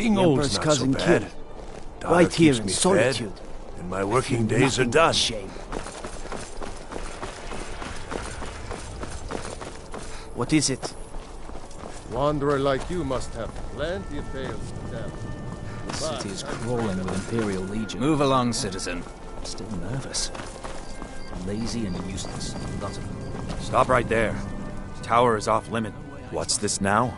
Being The old's Emperor's not cousin so bad. killed. Daughter Right here keeps in me solitude. fed, and my working days are Nothing but done. Shame. What is it? Wanderer like you must have plenty of tales to tell. The city is crawling with Imperial Legion. Move along, citizen. Still nervous. Lazy and useless. Lots of them. Stop right there. The tower is off limit. What's this now?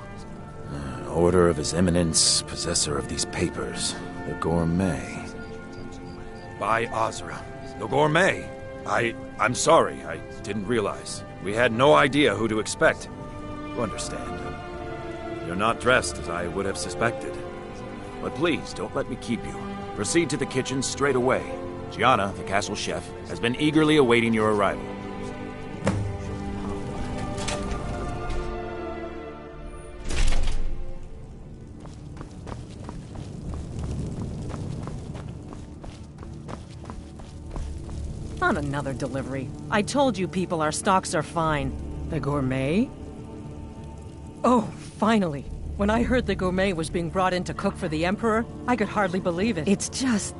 An order of His Eminence, possessor of these papers. The Gourmet. By Azra. The Gourmet! I'm sorry. I didn't realize. We had no idea who to expect. You understand. You're not dressed as I would have suspected. But please, don't let me keep you. Proceed to the kitchen straight away. Gianna, the castle chef, has been eagerly awaiting your arrival. On another delivery. I told you people our stocks are fine. The Gourmet? Oh, finally. When I heard the Gourmet was being brought in to cook for the Emperor, I could hardly believe it. It's just,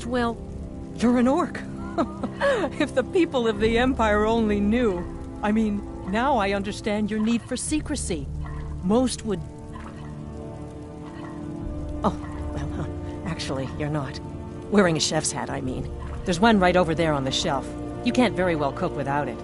well, you're an orc. If the people of the Empire only knew. I mean, now I understand your need for secrecy. Most would... Oh, well, actually, you're not. Wearing a chef's hat, I mean. There's one right over there on the shelf. You can't very well cook without it.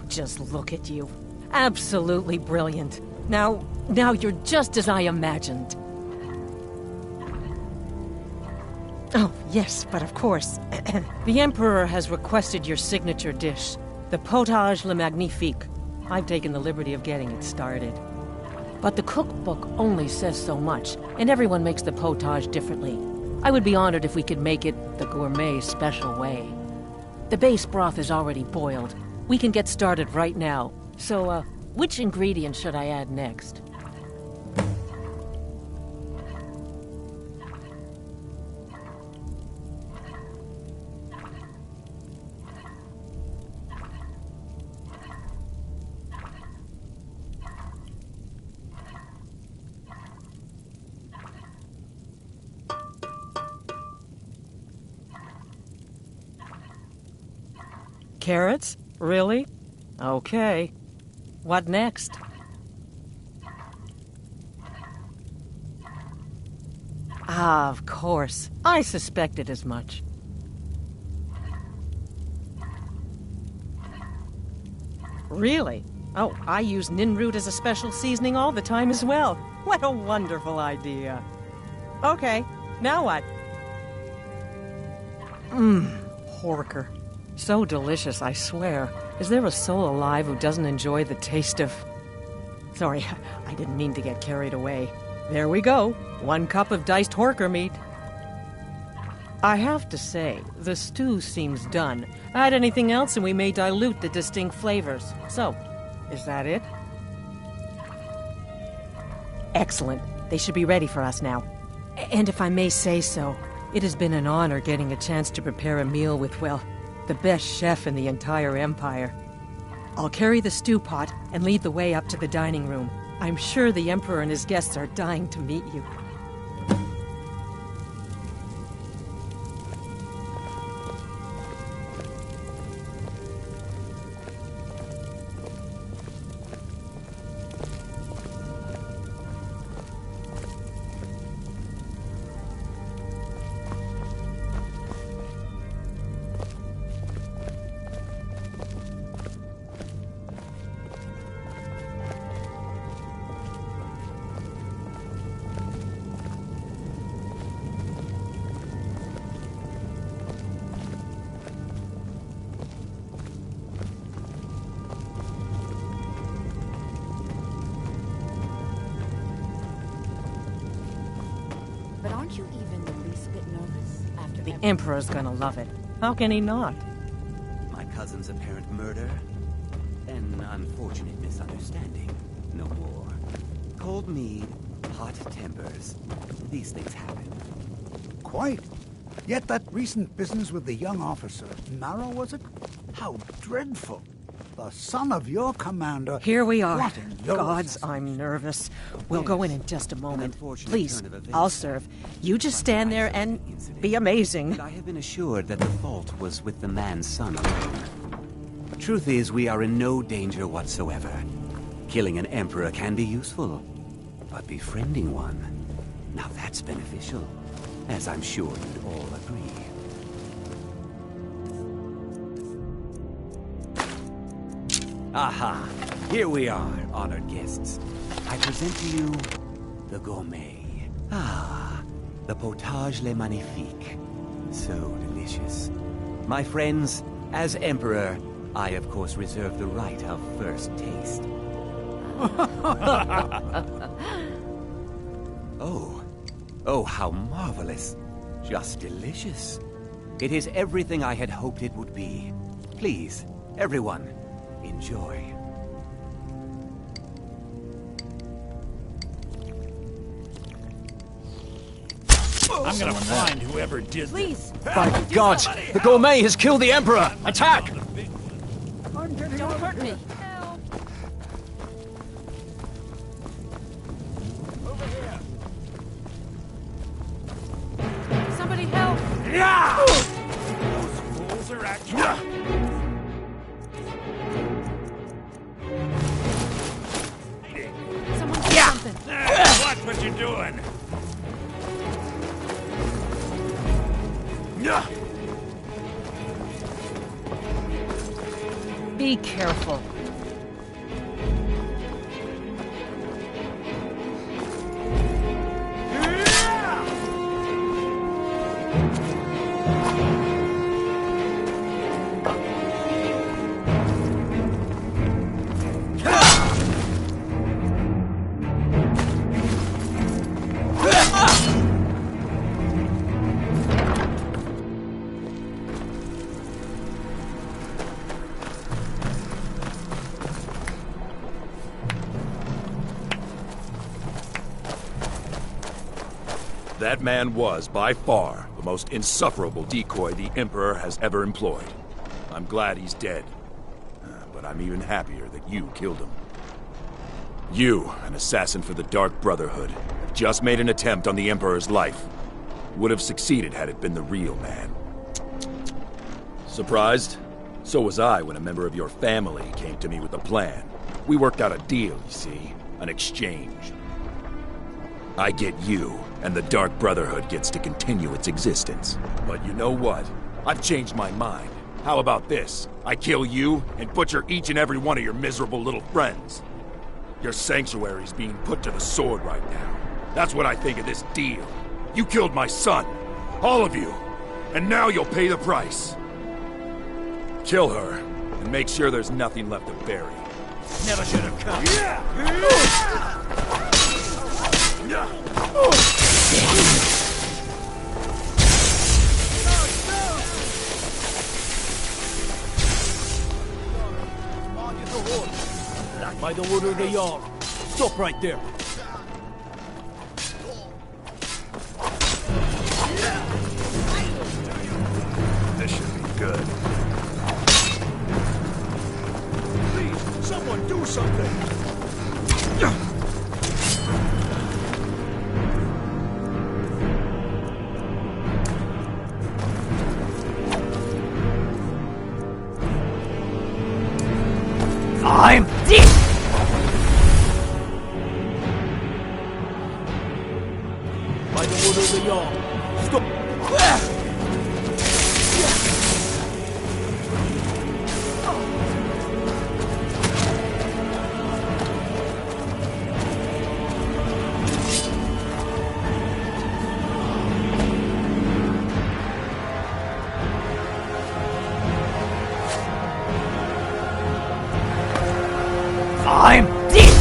Just look at you. Absolutely brilliant. Now you're just as I imagined. Oh, yes, but of course. The Emperor has requested your signature dish, the potage le magnifique. I've taken the liberty of getting it started. But the cookbook only says so much, and everyone makes the potage differently. I would be honored if we could make it the gourmet special way. The base broth is already boiled. We can get started right now. So, which ingredient should I add next? Carrots? Really? Okay. What next? Ah, of course. I suspected as much. Really? Oh, I use ninroot as a special seasoning all the time as well. What a wonderful idea. Okay, now what? Horker. So delicious, I swear. Is there a soul alive who doesn't enjoy the taste of... Sorry, I didn't mean to get carried away. There we go. 1 cup of diced horker meat. I have to say, the stew seems done. Add anything else and we may dilute the distinct flavors. So, is that it? Excellent. They should be ready for us now. And if I may say so, it has been an honor getting a chance to prepare a meal with, well, the best chef in the entire Empire. I'll carry the stew pot and lead the way up to the dining room. I'm sure the Emperor and his guests are dying to meet you. Aren't you even the least bit nervous after The Emperor's gonna love it. How can he not? My cousin's apparent murder? An unfortunate misunderstanding. No more. Cold mead, hot tempers. These things happen. Quite. Yet that recent business with the young officer, Marrow, was it? How dreadful. The son of your commander. Here we are. plotting your Gods, I'm nervous. We'll go in just a moment. Please, I'll serve. You just stand there and be amazing. I have been assured that the fault was with the man's son alone. Truth is, we are in no danger whatsoever. Killing an emperor can be useful, but befriending one, now that's beneficial, as I'm sure you'd all agree. Aha! Here we are, honored guests. I present to you the gourmet. Ah, the potage le magnifique. So delicious. My friends, as Emperor, I of course reserve the right of first taste. Oh, how marvelous. Just delicious. It is everything I had hoped it would be. Please, everyone, enjoy. I'm gonna find whoever did this. Please! By God! The gourmet has killed the Emperor! Attack! Don't hurt me! Somebody help! Yeah! Those fools are actually... Someone do something! Watch what you're doing! Be careful. That man was, by far, the most insufferable decoy the Emperor has ever employed. I'm glad he's dead. But I'm even happier that you killed him. You, an assassin for the Dark Brotherhood, have just made an attempt on the Emperor's life. Would have succeeded had it been the real man. Surprised? So was I when a member of your family came to me with a plan. We worked out a deal, you see. An exchange. I get you, and the Dark Brotherhood gets to continue its existence. But you know what? I've changed my mind. How about this? I kill you, and butcher each and every one of your miserable little friends. Your sanctuary's being put to the sword right now. That's what I think of this deal. You killed my son. All of you. And now you'll pay the price. Kill her, and make sure there's nothing left to bury. Never should have come. By the order of the Jarl. Stop right there. This should be good. Please, someone do something! I'm dead! By the order of the Jarl. Stop! I'm dead!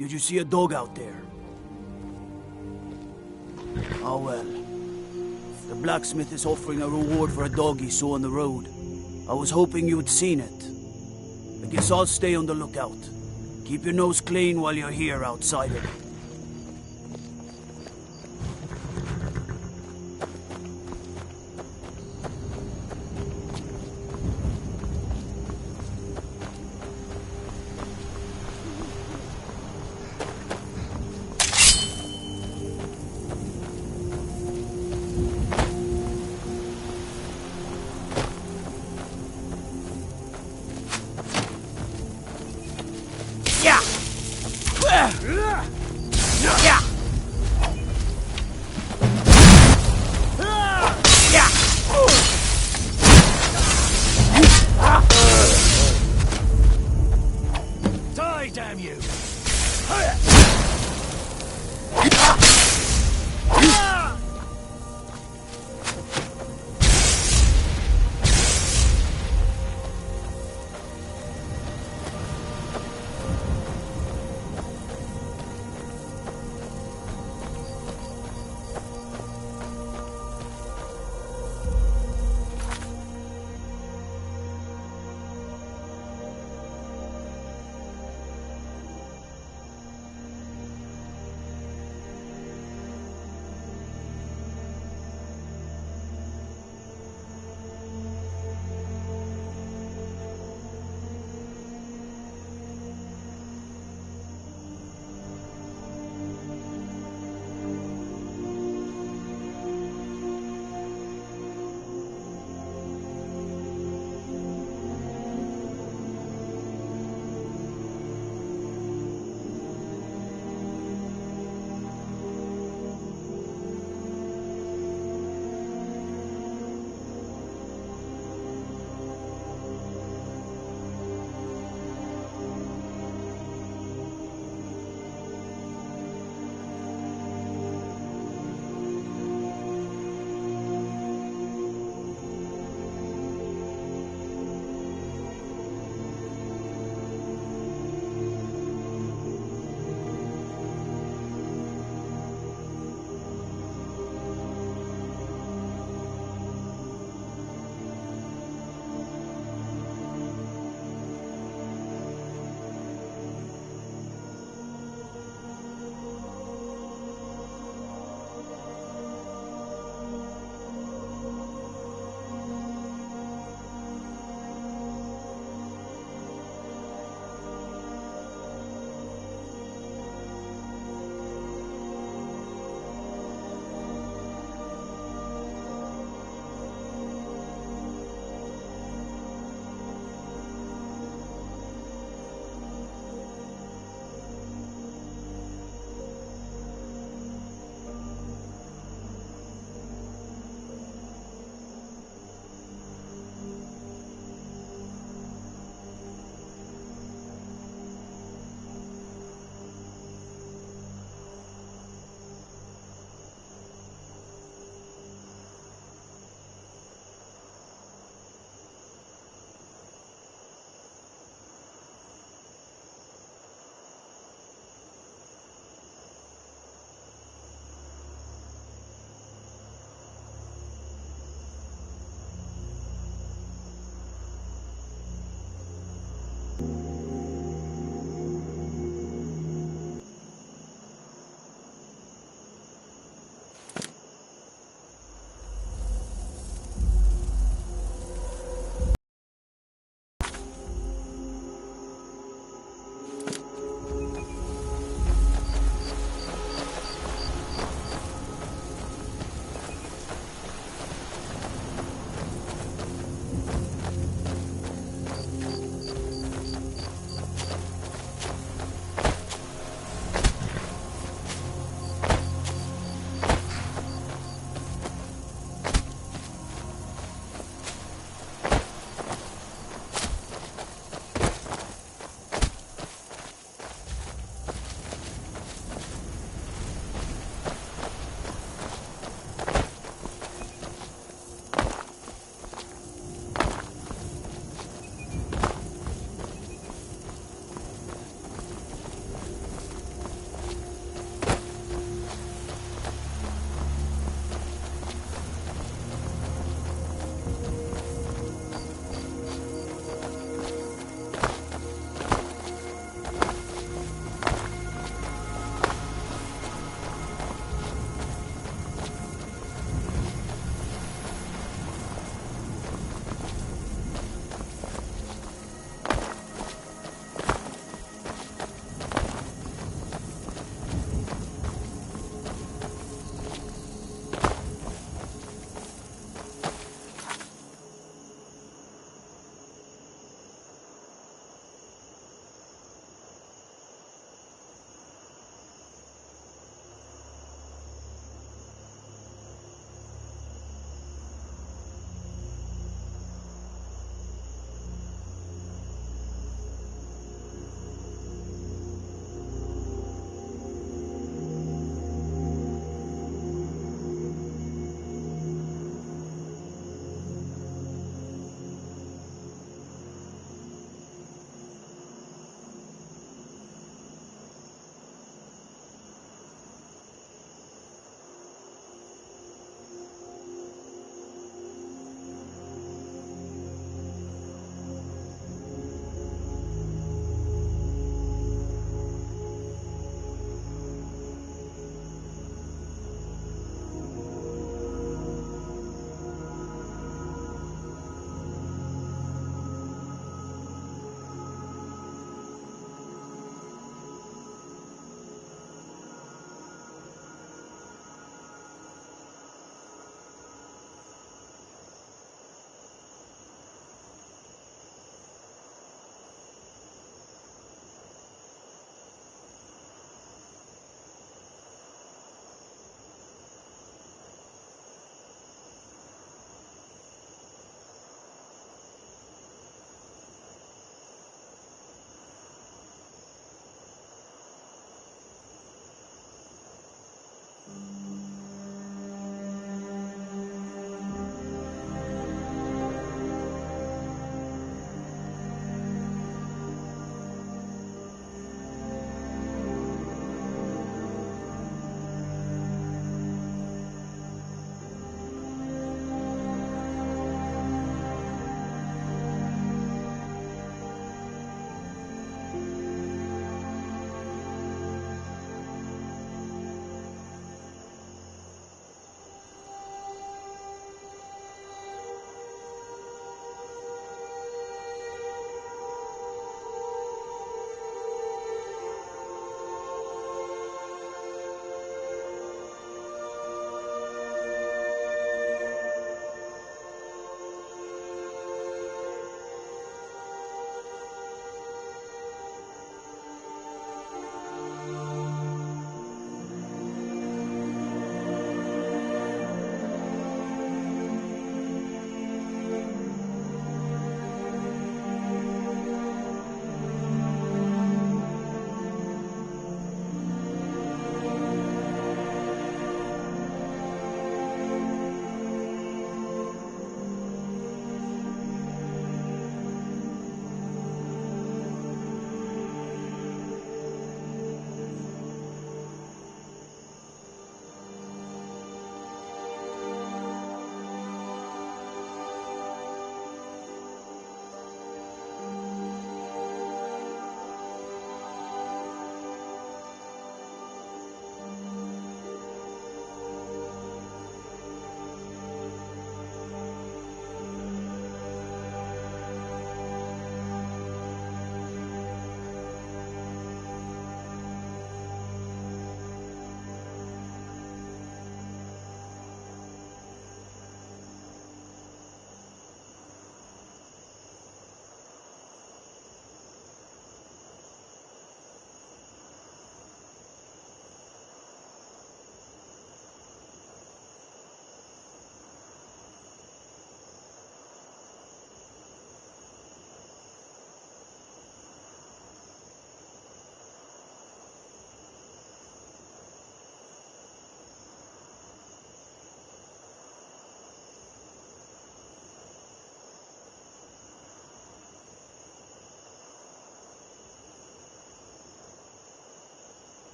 Did you see a dog out there? Oh well. The blacksmith is offering a reward for a dog he saw on the road. I was hoping you'd seen it. I guess I'll stay on the lookout. Keep your nose clean while you're here, outsider. Die, damn you!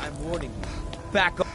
I'm warning you. Back up.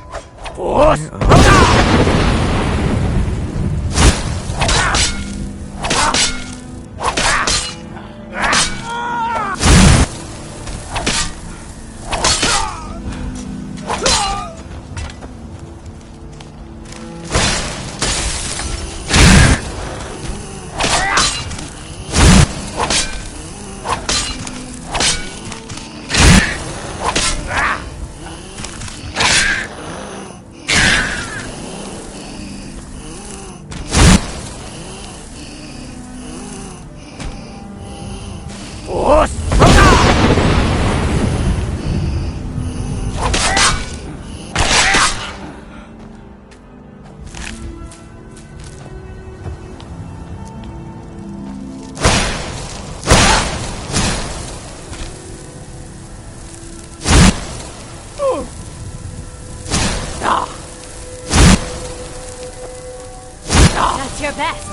That's your best.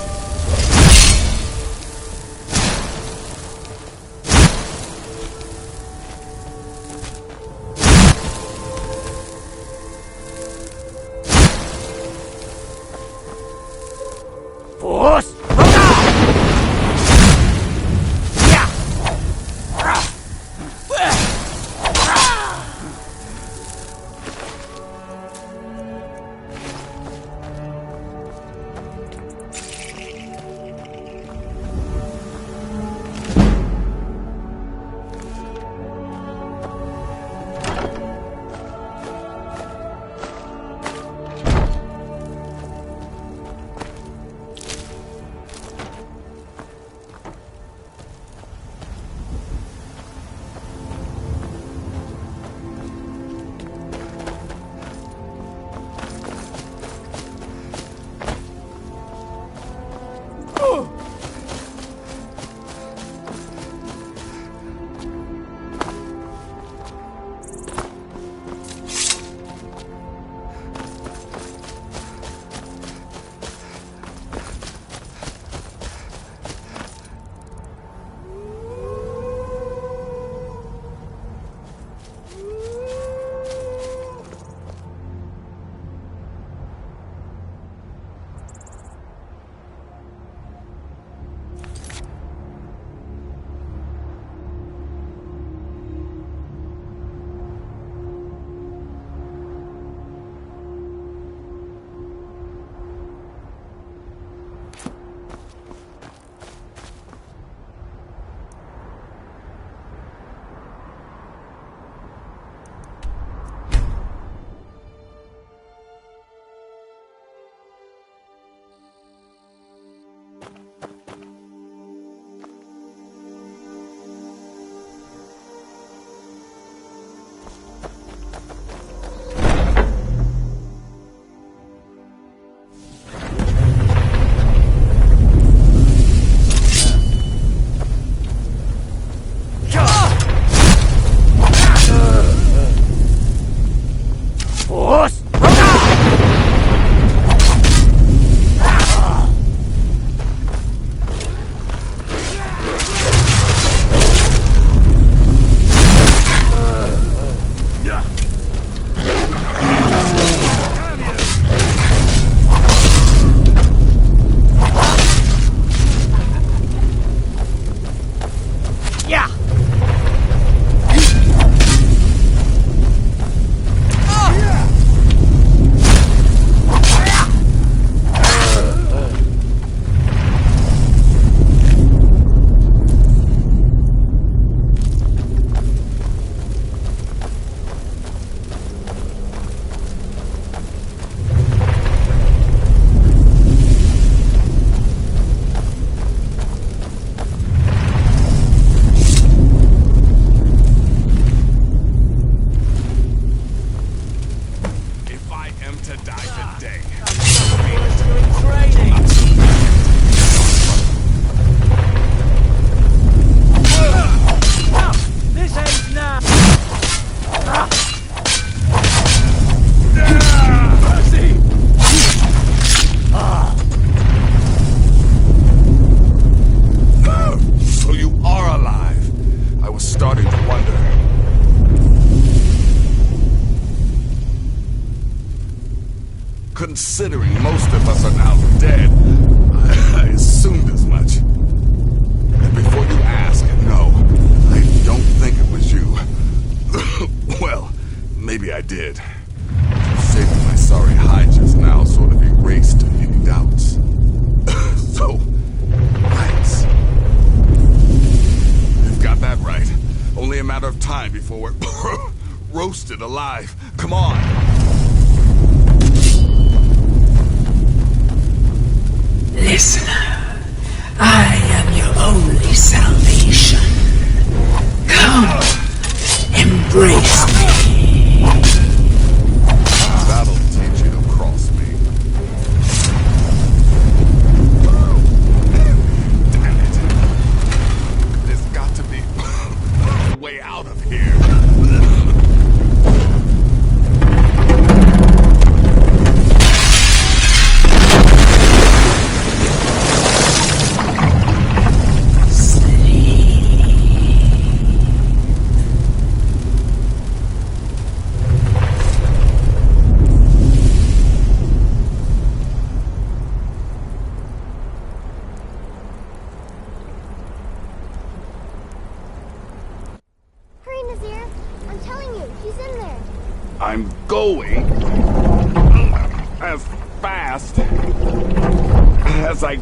did. Saving my sorry hide just now sort of erased any doubts. So, thanks. You've got that right. Only a matter of time before we're roasted alive. Come on! Listener, I am your only salvation. Come, embrace me. That'll teach you to cross me. Damn it. There's got to be a way out of here. I'm going as fast as I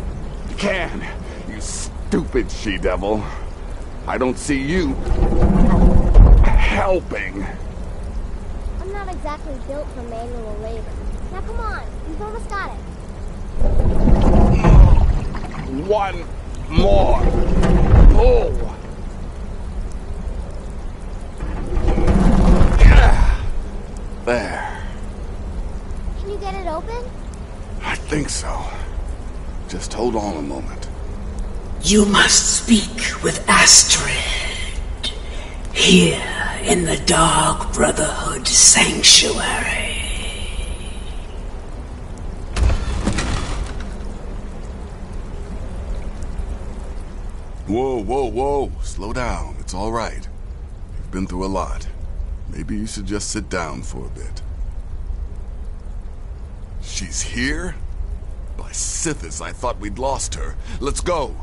can, you stupid she-devil. I don't see you helping. I'm not exactly built for manual labor. Now come on, you've almost got it. One more pull. There. Can you get it open? I think so. Just hold on a moment. You must speak with Astrid. Here in the Dark Brotherhood Sanctuary. Whoa, whoa, whoa. Slow down. It's all right. You've been through a lot. Maybe you should just sit down for a bit. She's here? By Sithis, I thought we'd lost her. Let's go.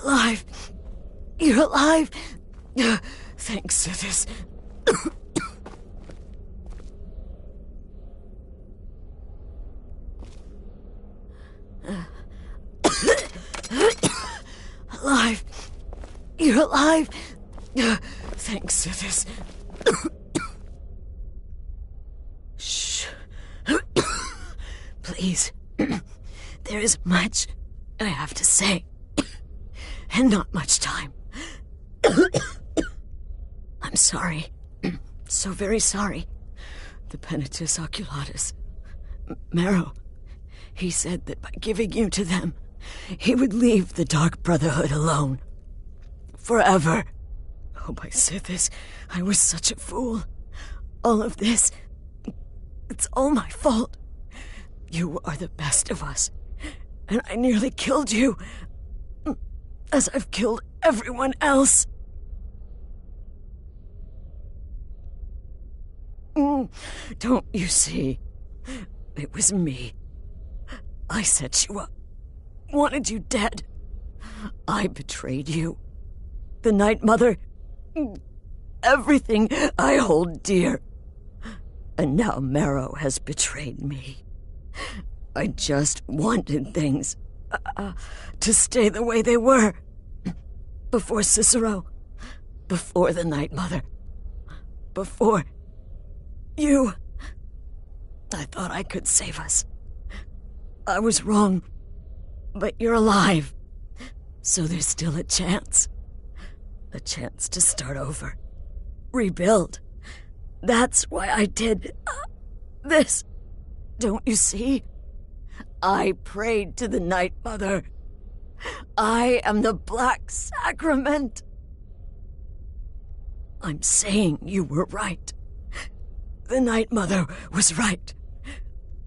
Alive! You're alive! Thanks, Sithis. Alive! You're alive! Thanks, Sithis. Shh. Please. There is much I have to say. And not much time. I'm sorry. So very sorry. The Penitus Oculatus. Marrow. He said that by giving you to them, he would leave the Dark Brotherhood alone. Forever. Oh, my Sithis, I was such a fool. All of this, it's all my fault. You are the best of us, and I nearly killed you, as I've killed everyone else. Don't you see? It was me. I set you up. Wanted you dead. I betrayed you. The Night Mother. Everything I hold dear. And now Marrow has betrayed me. I just wanted things to stay the way they were. Before Cicero. Before the Night Mother. Before you. I thought I could save us. I was wrong. But you're alive. So there's still a chance. A chance to start over. Rebuild. That's why I did this. Don't you see? I prayed to the Night Mother. I am the Black Sacrament. I'm saying you were right. The Night Mother was right.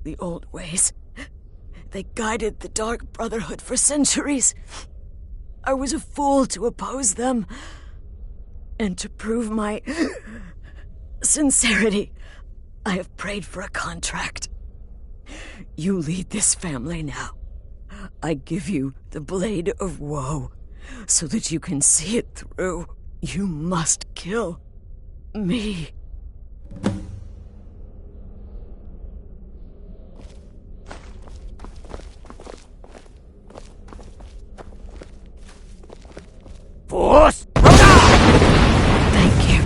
The old ways. They guided the Dark Brotherhood for centuries. I was a fool to oppose them. And to prove my sincerity, I have prayed for a contract. You lead this family now. I give you the Blade of Woe, so that you can see it through. You must kill me. Force! Thank you.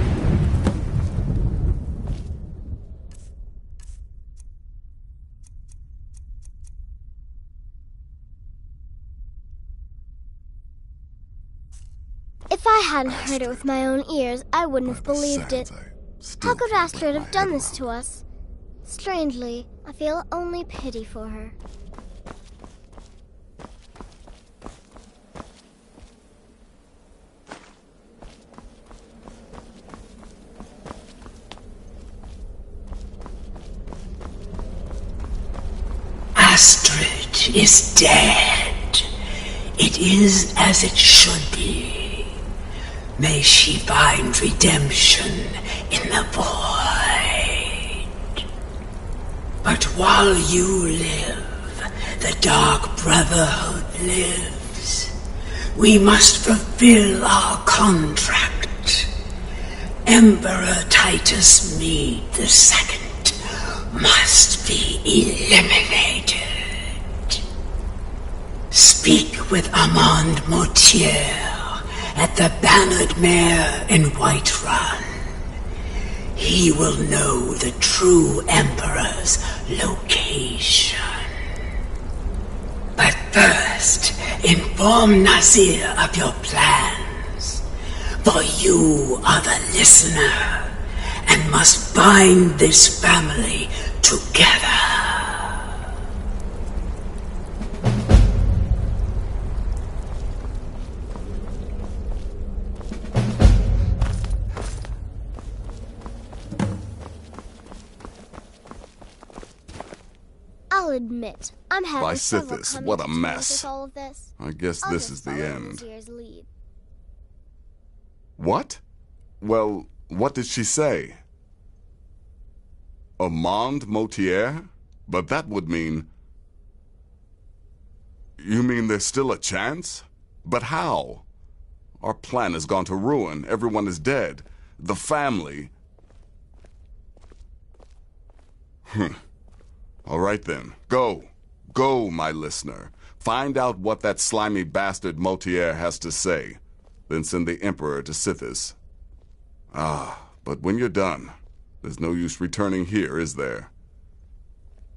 If I hadn't heard it with my own ears, I wouldn't have believed it. How could Astrid have done this to us? Strangely, I feel only pity for her. Astrid is dead. It is as it should be. May she find redemption in the void. But while you live, the Dark Brotherhood lives. We must fulfill our contract. Emperor Titus Mede II must be eliminated. Speak with Armand Motier at the Bannered Mare in Whiterun. He will know the true Emperor's location. But first, inform Nazir of your plans, for you are the listener and must bind this family together. I'll admit, I'm having By several Sithis, coming what a to terms mess. with all of this. I guess I'll this just is the follow end. Nazir's lead. What? Well, what did she say? Armand Motier? But that would mean... You mean there's still a chance? But how? Our plan has gone to ruin. Everyone is dead. The family... All right then. Go. Go, my listener. Find out what that slimy bastard Motier has to say. Then send the Emperor to Sithis. But when you're done, there's no use returning here, is there?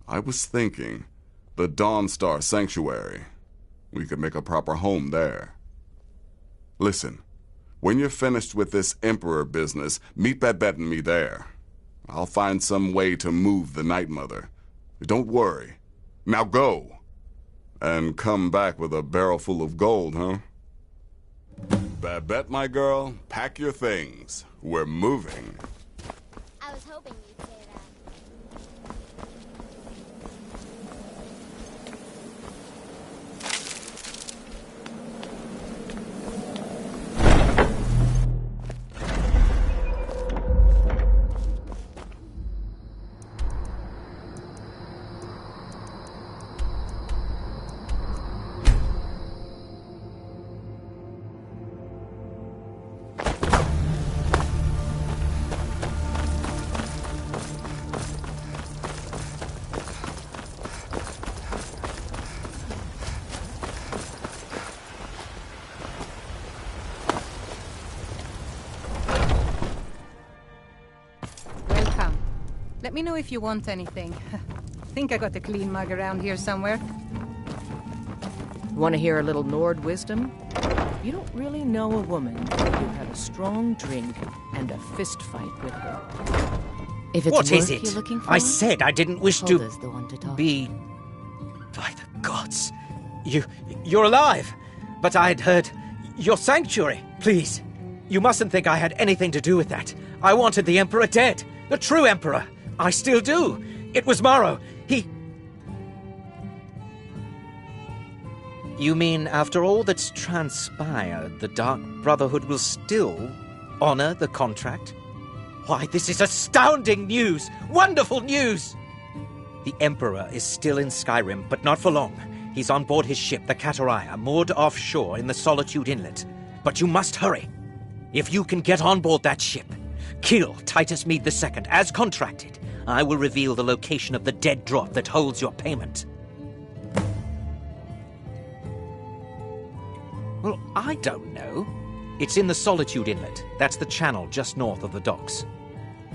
I was thinking, the Dawnstar Sanctuary. We could make a proper home there. Listen, when you're finished with this Emperor business, meet Babette and me there. I'll find some way to move the Night Mother. Don't worry. Now go. And come back with a barrel full of gold, huh? Babette, my girl, pack your things. We're moving. I was hoping you'd say that. Let me know if you want anything. Think I got a clean mug around here somewhere. Want to hear a little Nord wisdom? You don't really know a woman until you have a strong drink and a fist fight with her. If it's What work is it? you're looking for, I said I didn't wish Hulda's the one to talk be... By the gods. You're alive. But I'd heard... Your sanctuary. Please. You mustn't think I had anything to do with that. I wanted the Emperor dead. The true Emperor. I still do. It was Morrow. You mean after all that's transpired, the Dark Brotherhood will still honor the contract? Why, this is astounding news! Wonderful news! The Emperor is still in Skyrim, but not for long. He's on board his ship, the Kataraya, moored offshore in the Solitude Inlet. But you must hurry. If you can get on board that ship, kill Titus Mead II, as contracted, I will reveal the location of the dead drop that holds your payment. Well, I don't know. It's in the Solitude Inlet. That's the channel just north of the docks.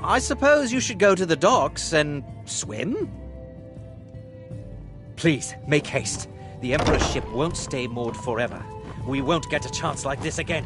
I suppose you should go to the docks and swim? Please, make haste. The Emperor's ship won't stay moored forever. We won't get a chance like this again.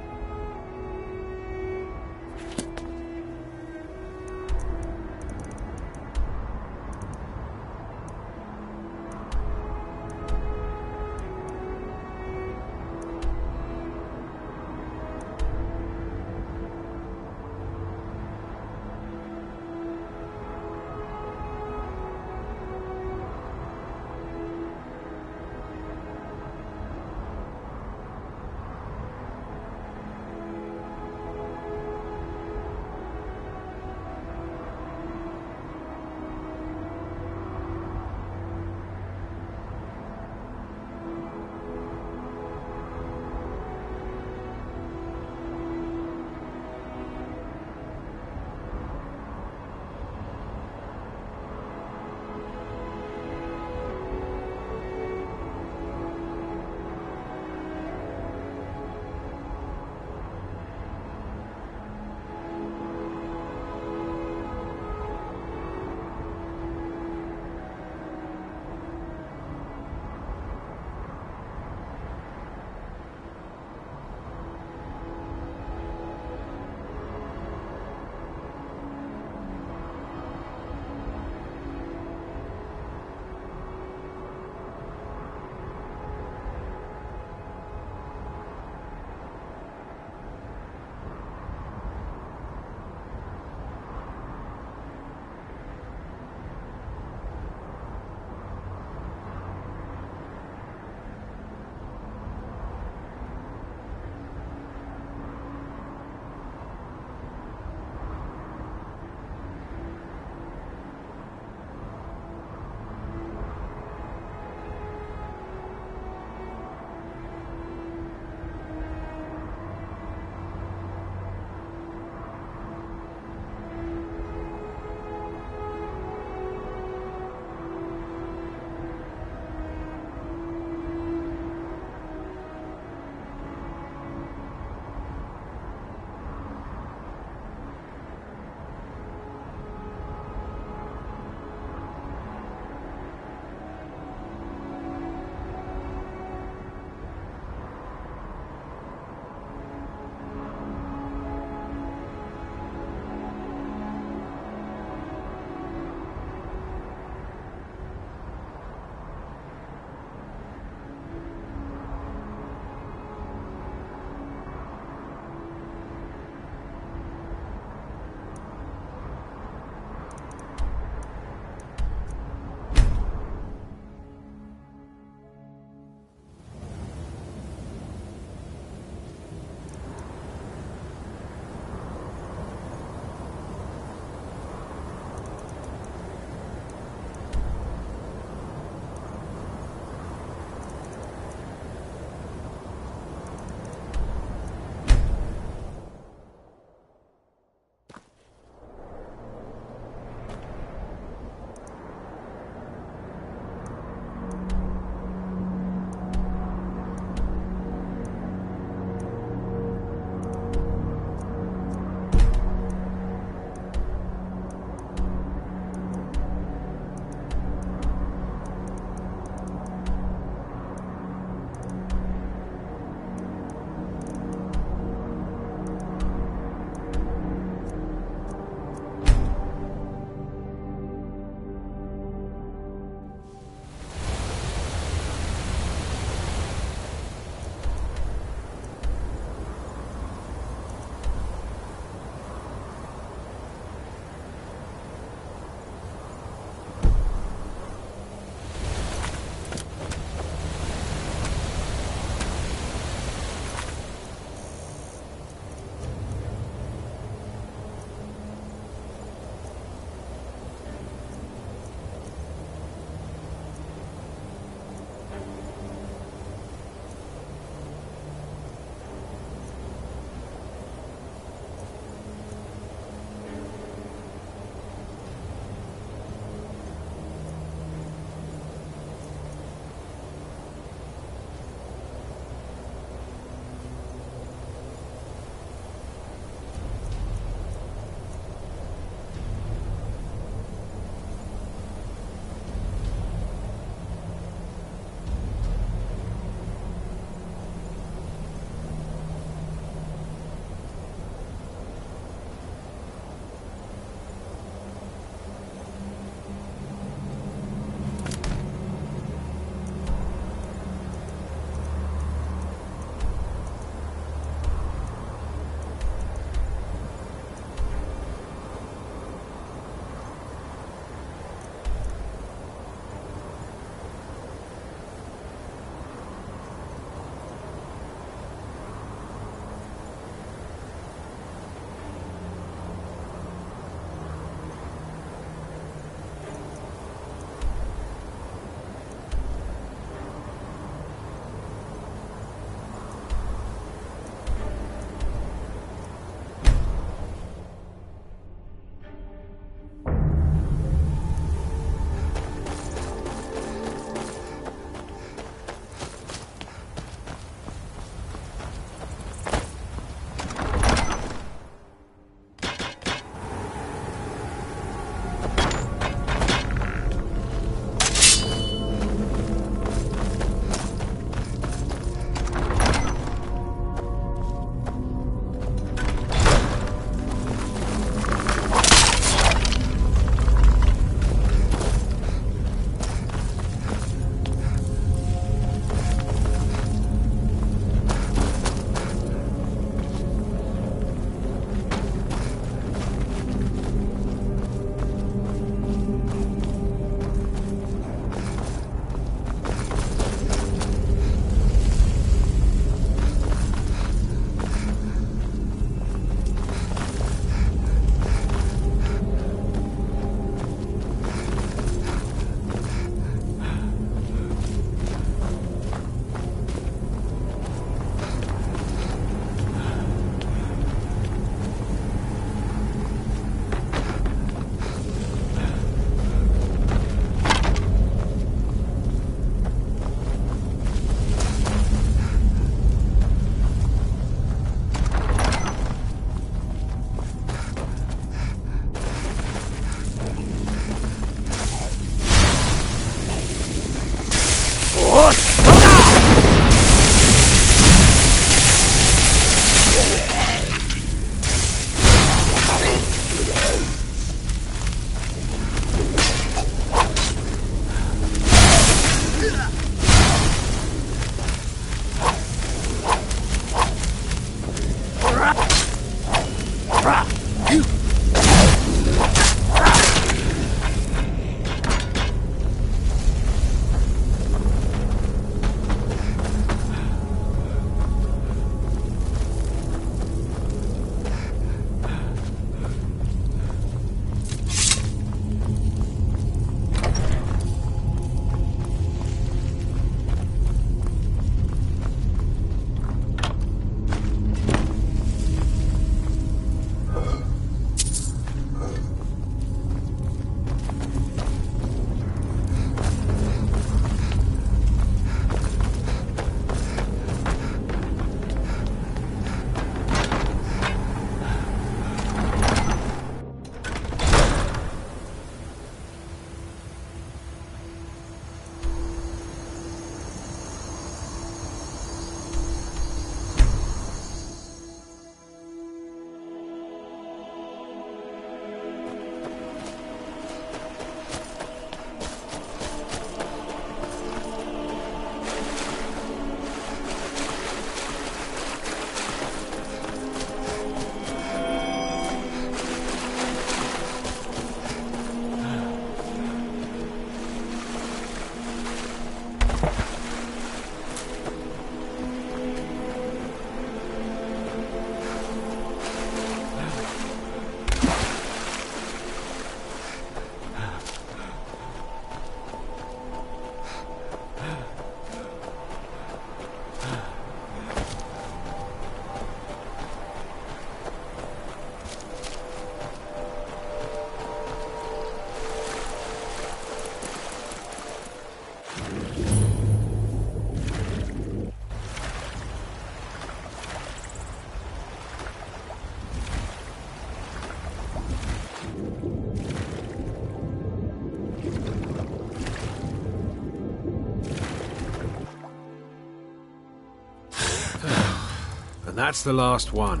And that's the last one.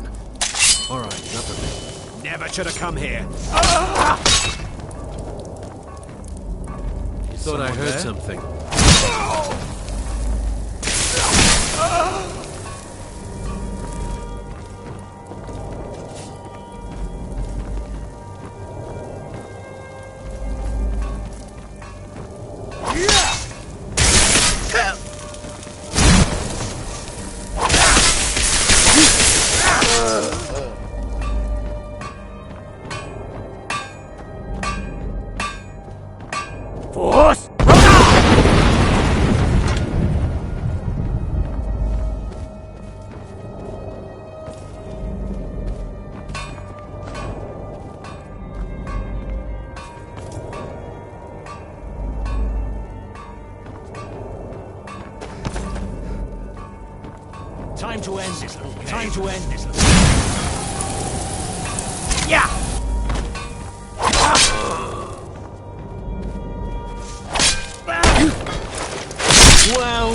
Alright, enough of it. Never should have come here. You thought I heard something. Force! Time to end this. Time to end this. Yeah! Well...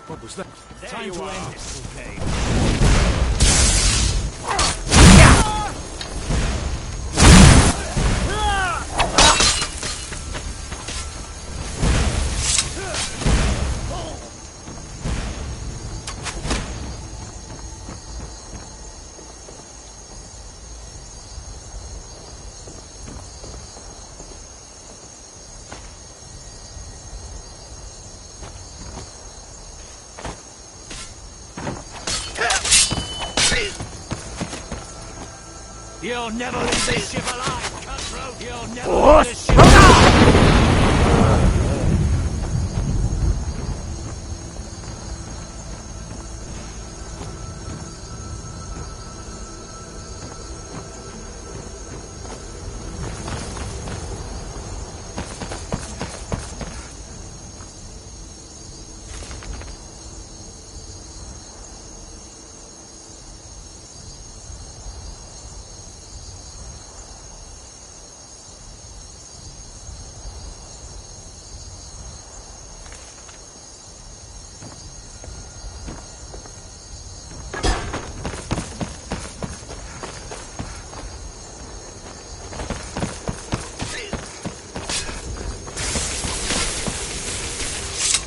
What was that? Time to end this. Okay. You'll never leave this ship alive, cutthroat! You'll never leave this ship alive!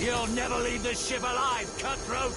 You'll never leave this ship alive, cutthroat!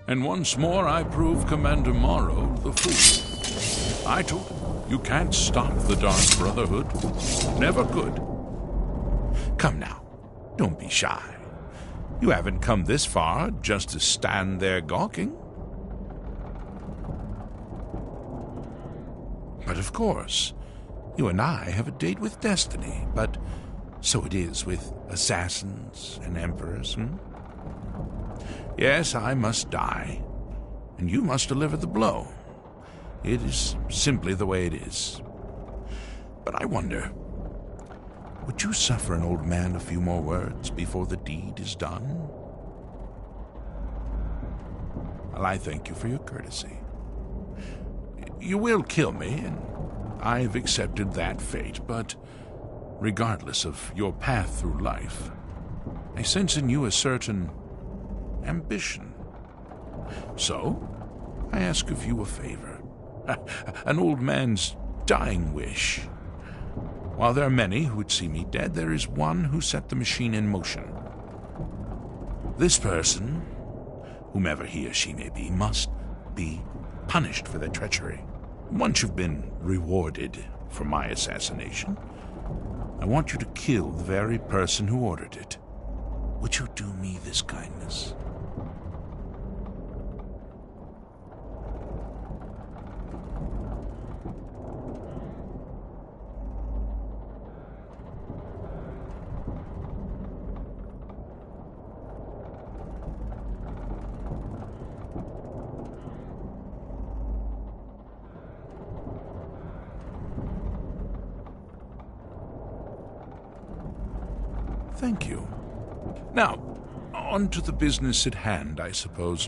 And once more I prove Commander Morrow the fool. I told him, you can't stop the Dark Brotherhood. Never could. Come now, don't be shy. You haven't come this far just to stand there gawking. But of course, you and I have a date with destiny, but so it is with assassins and emperors, Yes, I must die, and you must deliver the blow. It is simply the way it is. But I wonder, would you suffer an old man a few more words before the deed is done? Well, I thank you for your courtesy. You will kill me, and I've accepted that fate, but regardless of your path through life, I sense in you a certain ambition. So, I ask of you a favor. An old man's dying wish. While there are many who would see me dead, there is one who set the machine in motion. This person, whomever he or she may be, must be punished for their treachery. Once you've been rewarded for my assassination, I want you to kill the very person who ordered it. Would you do me this kindness? Thank you. Now, on to the business at hand, I suppose,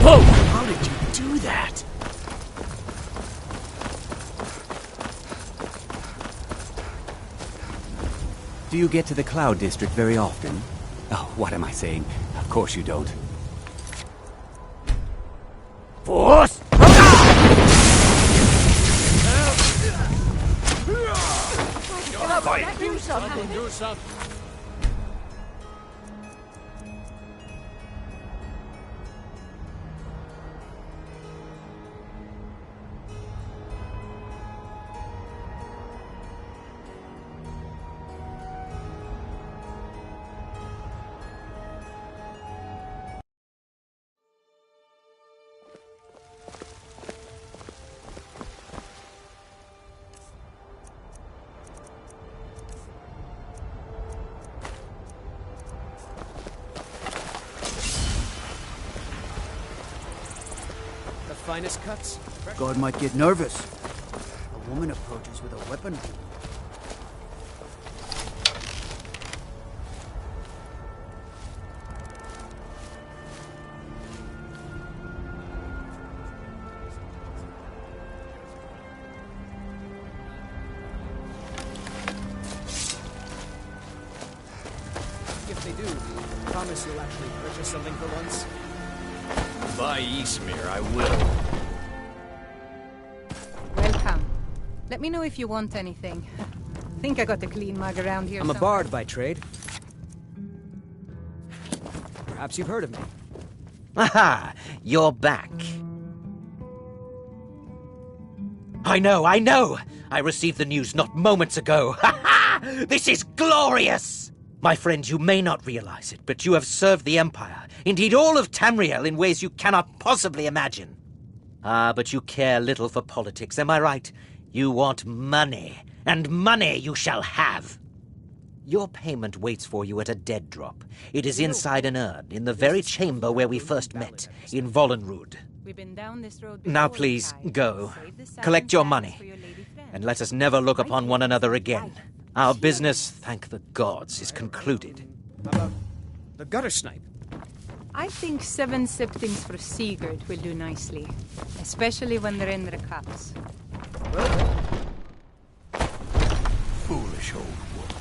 Whoa! How did you do that? Do you get to the Cloud District very often? Oh, what am I saying? Of course you don't. Force! Do something. Do something. finest cuts? God might get nervous. A woman approaches with a weapon. If they do, promise you'll actually purchase something for once? By Eastmere, I will. Welcome. Let me know if you want anything. Think I got a clean mug around here I'm a somewhere. bard by trade. Perhaps you've heard of me. Aha! You're back. I know! I received the news not moments ago. Ha ha! This is glorious! My friend, you may not realize it, but you have served the Empire, indeed all of Tamriel, in ways you cannot possibly imagine. Ah, but you care little for politics, am I right? You want money, and money you shall have. Your payment waits for you at a dead drop. It is inside an urn, in the very chamber where we first met, in Vollenrud. We've been down this road Now before, please, Kai. go. Save the sand Collect your bags money, for your lady friend. and let us never look upon one another again. Our business, thank the gods, is concluded. How about the gutter snipe? I think 7 siftings for Sigurd will do nicely, especially when they're in their cups. Foolish old woman.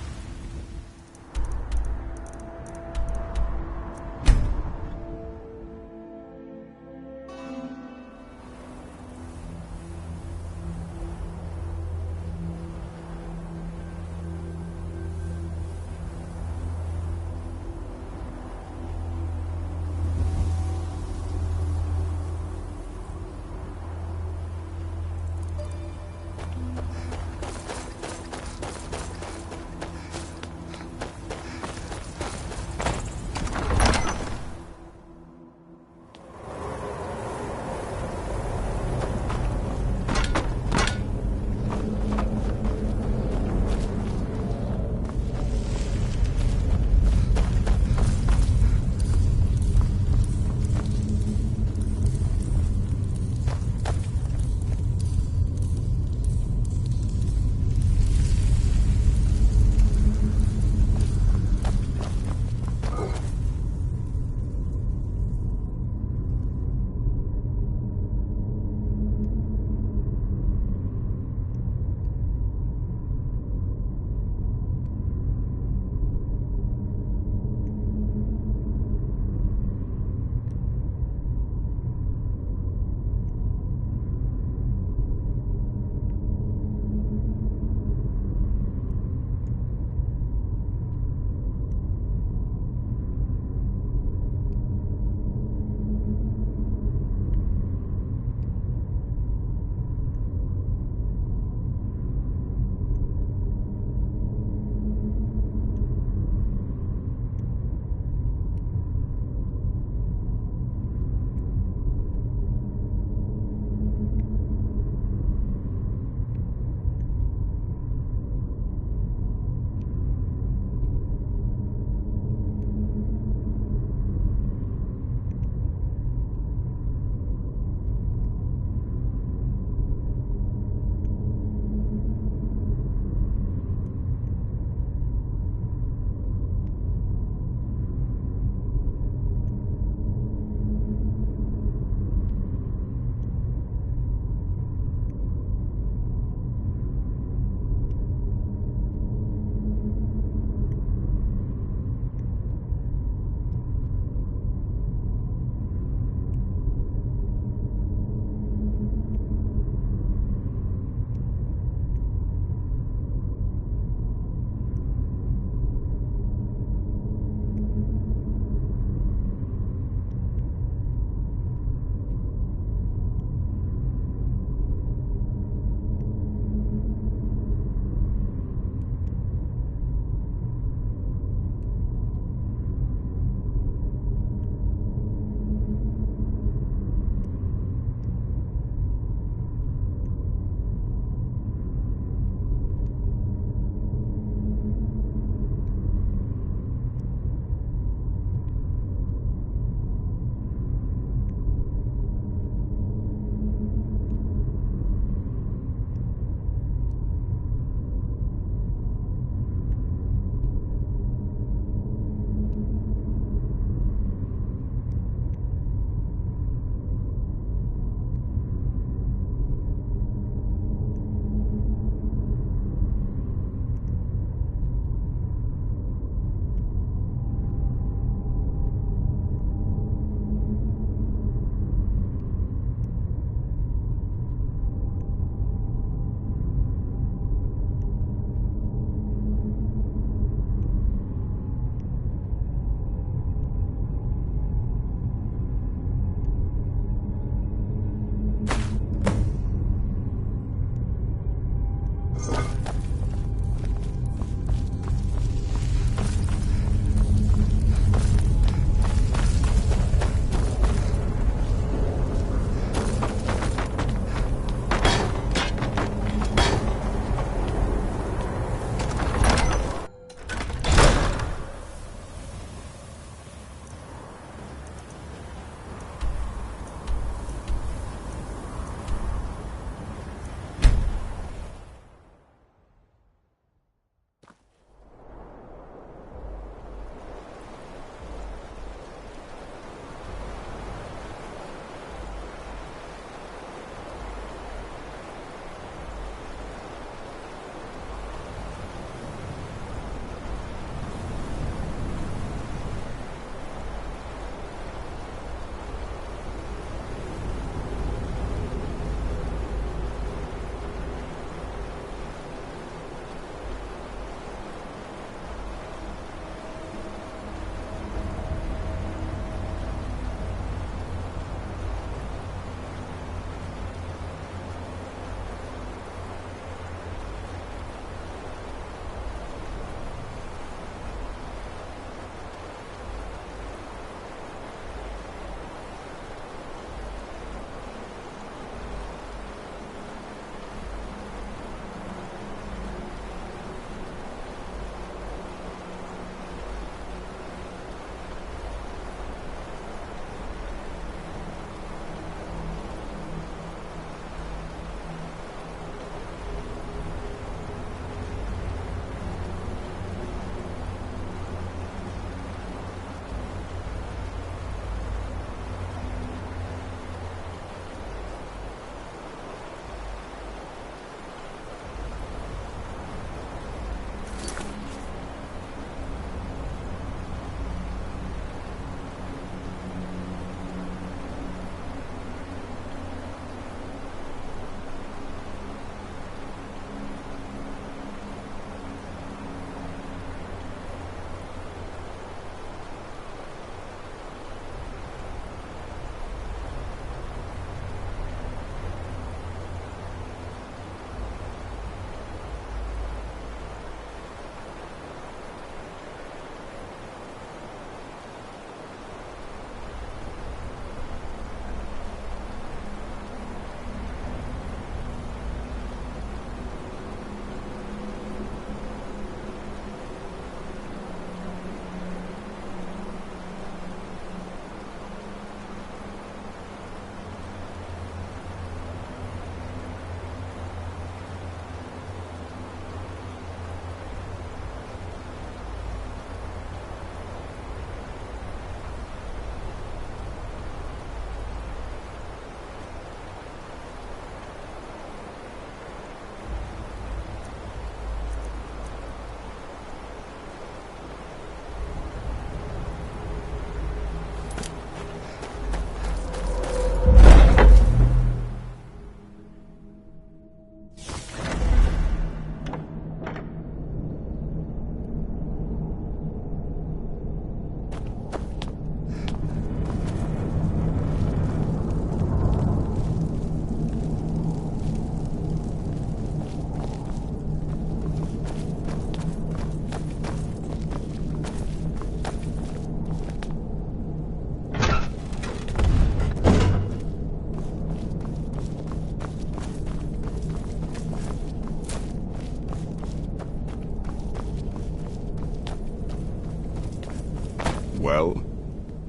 Well,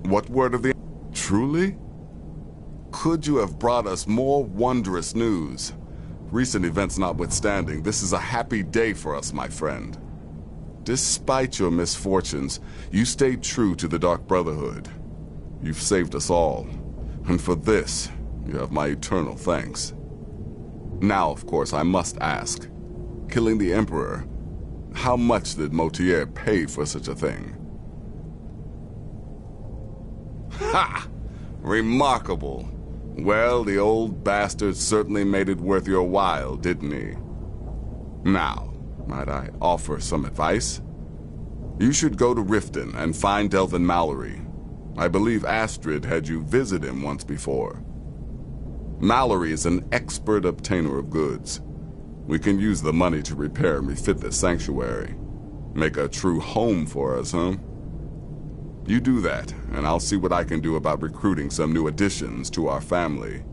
what word of the... Truly? Could you have brought us more wondrous news? Recent events notwithstanding, this is a happy day for us, my friend. Despite your misfortunes, you stayed true to the Dark Brotherhood. You've saved us all, and for this, you have my eternal thanks. Now, of course, I must ask, killing the Emperor, how much did Motier pay for such a thing? Ha! Remarkable. Well, the old bastard certainly made it worth your while, didn't he? Now, might I offer some advice? You should go to Riften and find Delvin Mallory. I believe Astrid had you visit him once before. Mallory is an expert obtainer of goods. We can use the money to repair and refit this sanctuary. Make a true home for us, huh? You do that, and I'll see what I can do about recruiting some new additions to our family.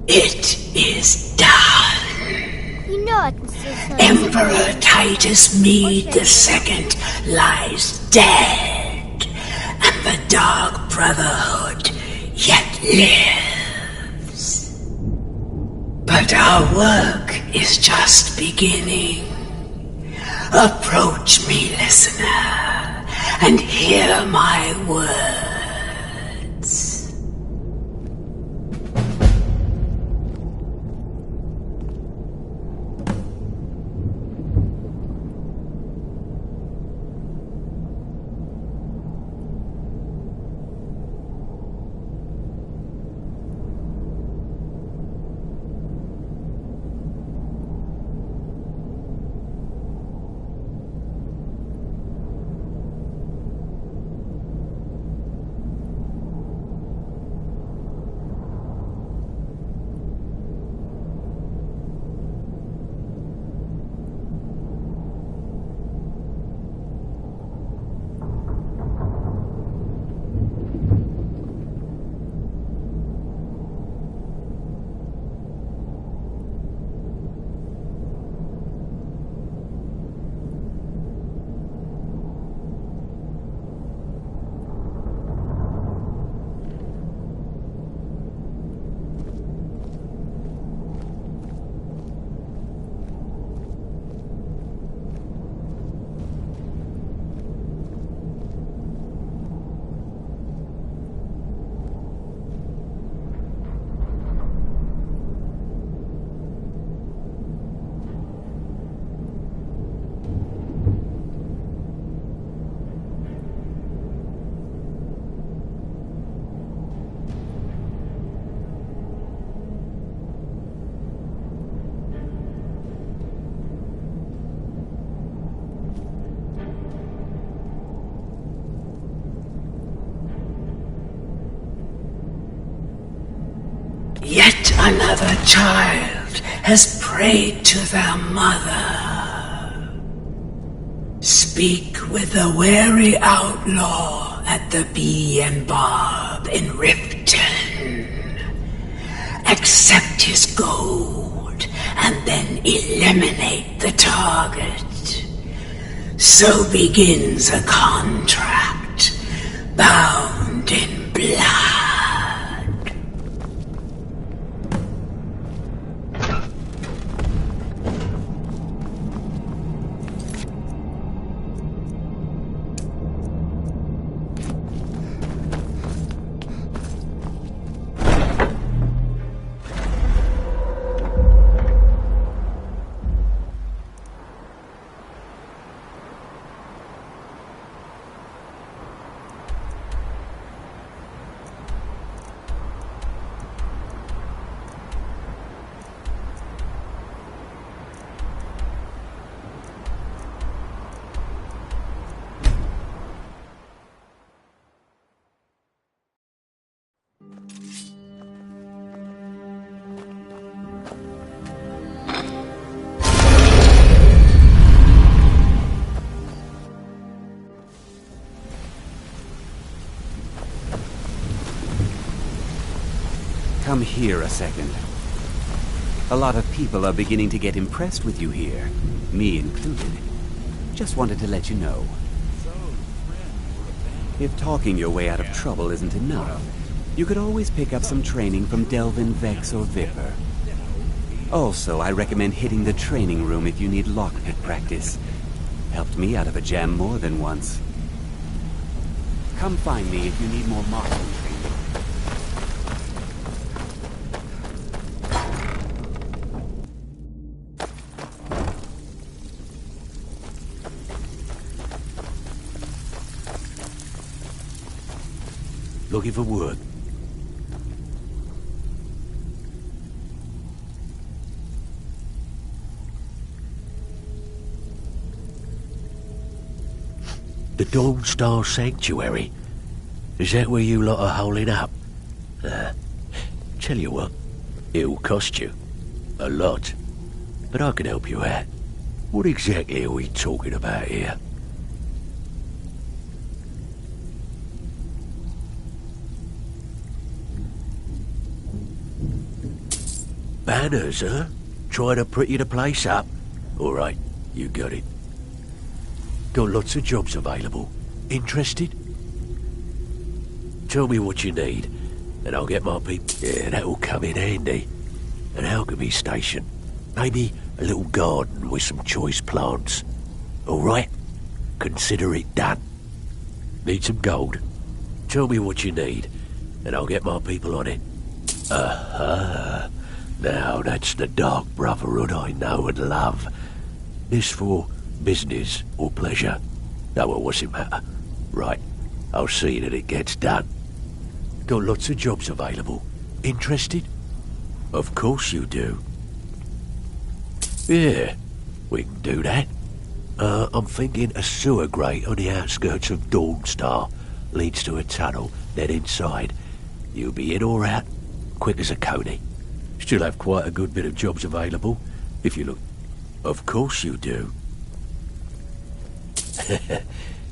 It is done. You know I can still sense Emperor Titus Mede II lies dead, and the Dark Brotherhood yet lives. But our work is just beginning. Approach me, listener, and hear my words. Yet another child has prayed to their mother. Speak with the wary outlaw at the Bee and Barb in Riften. Accept his gold and then eliminate the target. So begins a contract bound in blood. Come here a second. A lot of people are beginning to get impressed with you here, me included. Just wanted to let you know. If talking your way out of trouble isn't enough, you could always pick up some training from Delvin, Vex, or Viper. Also, I recommend hitting the training room if you need lockpick practice. Helped me out of a jam more than once. Come find me if you need more marksman training. Looking for work. The Dawn Star Sanctuary. Is that where you lot are holding up? Tell you what, it'll cost you. A lot. But I can help you out. What exactly are we talking about here? Banners, huh? Trying to pretty the place up? All right, you got it. Got lots of jobs available. Interested? Tell me what you need, and I'll get my people... Yeah, that'll come in handy. An alchemy station. Maybe a little garden with some choice plants. All right? Consider it done. Need some gold? Tell me what you need, and I'll get my people on it. Aha. Now that's the Dark Brotherhood I know and love. This for business or pleasure? No, well, what's it matter? Right, I'll see that it gets done. Got lots of jobs available. Interested? Of course you do. Yeah, we can do that. I'm thinking a sewer grate on the outskirts of Dawnstar leads to a tunnel, then inside. You'll be in or out, quick as a coney. Still have quite a good bit of jobs available, if you look... Of course you do.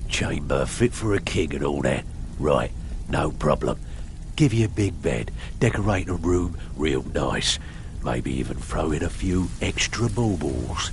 Chamber fit for a king and all that. Right, no problem. Give you a big bed, decorate a room real nice. Maybe even throw in a few extra baubles.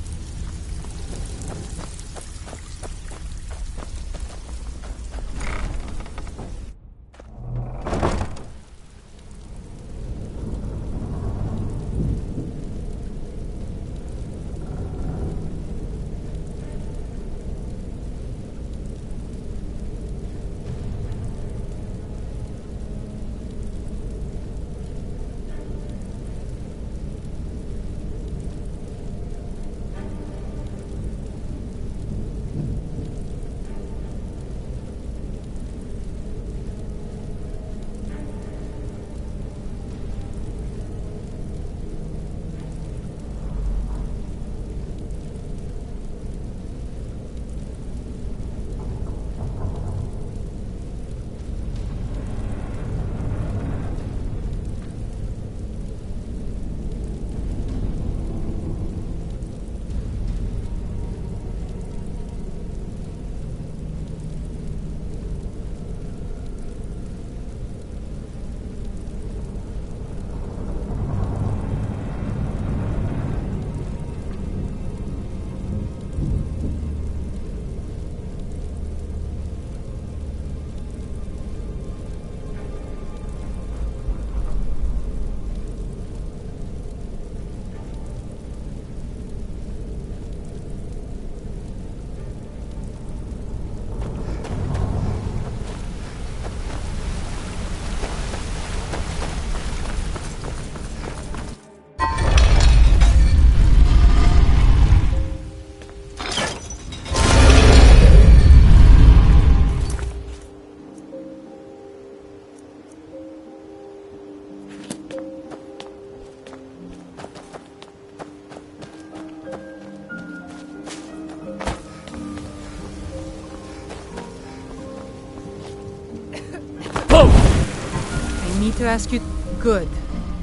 I need to ask you... Good.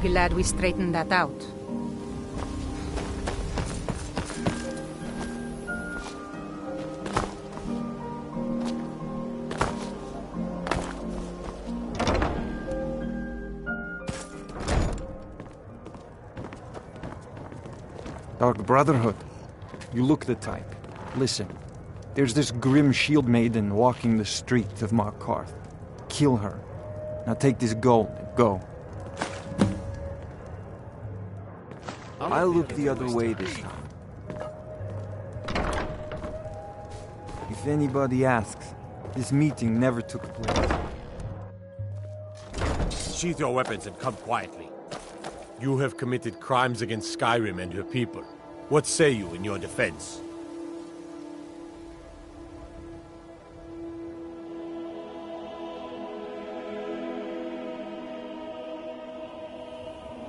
Glad we straightened that out. Dark Brotherhood. You look the type. Listen, there's this grim shield maiden walking the street of Markarth. Kill her. Now take this gold and go. I'll look the other way this time. If anybody asks, this meeting never took place. Sheath your weapons and come quietly. You have committed crimes against Skyrim and her people. What say you in your defense?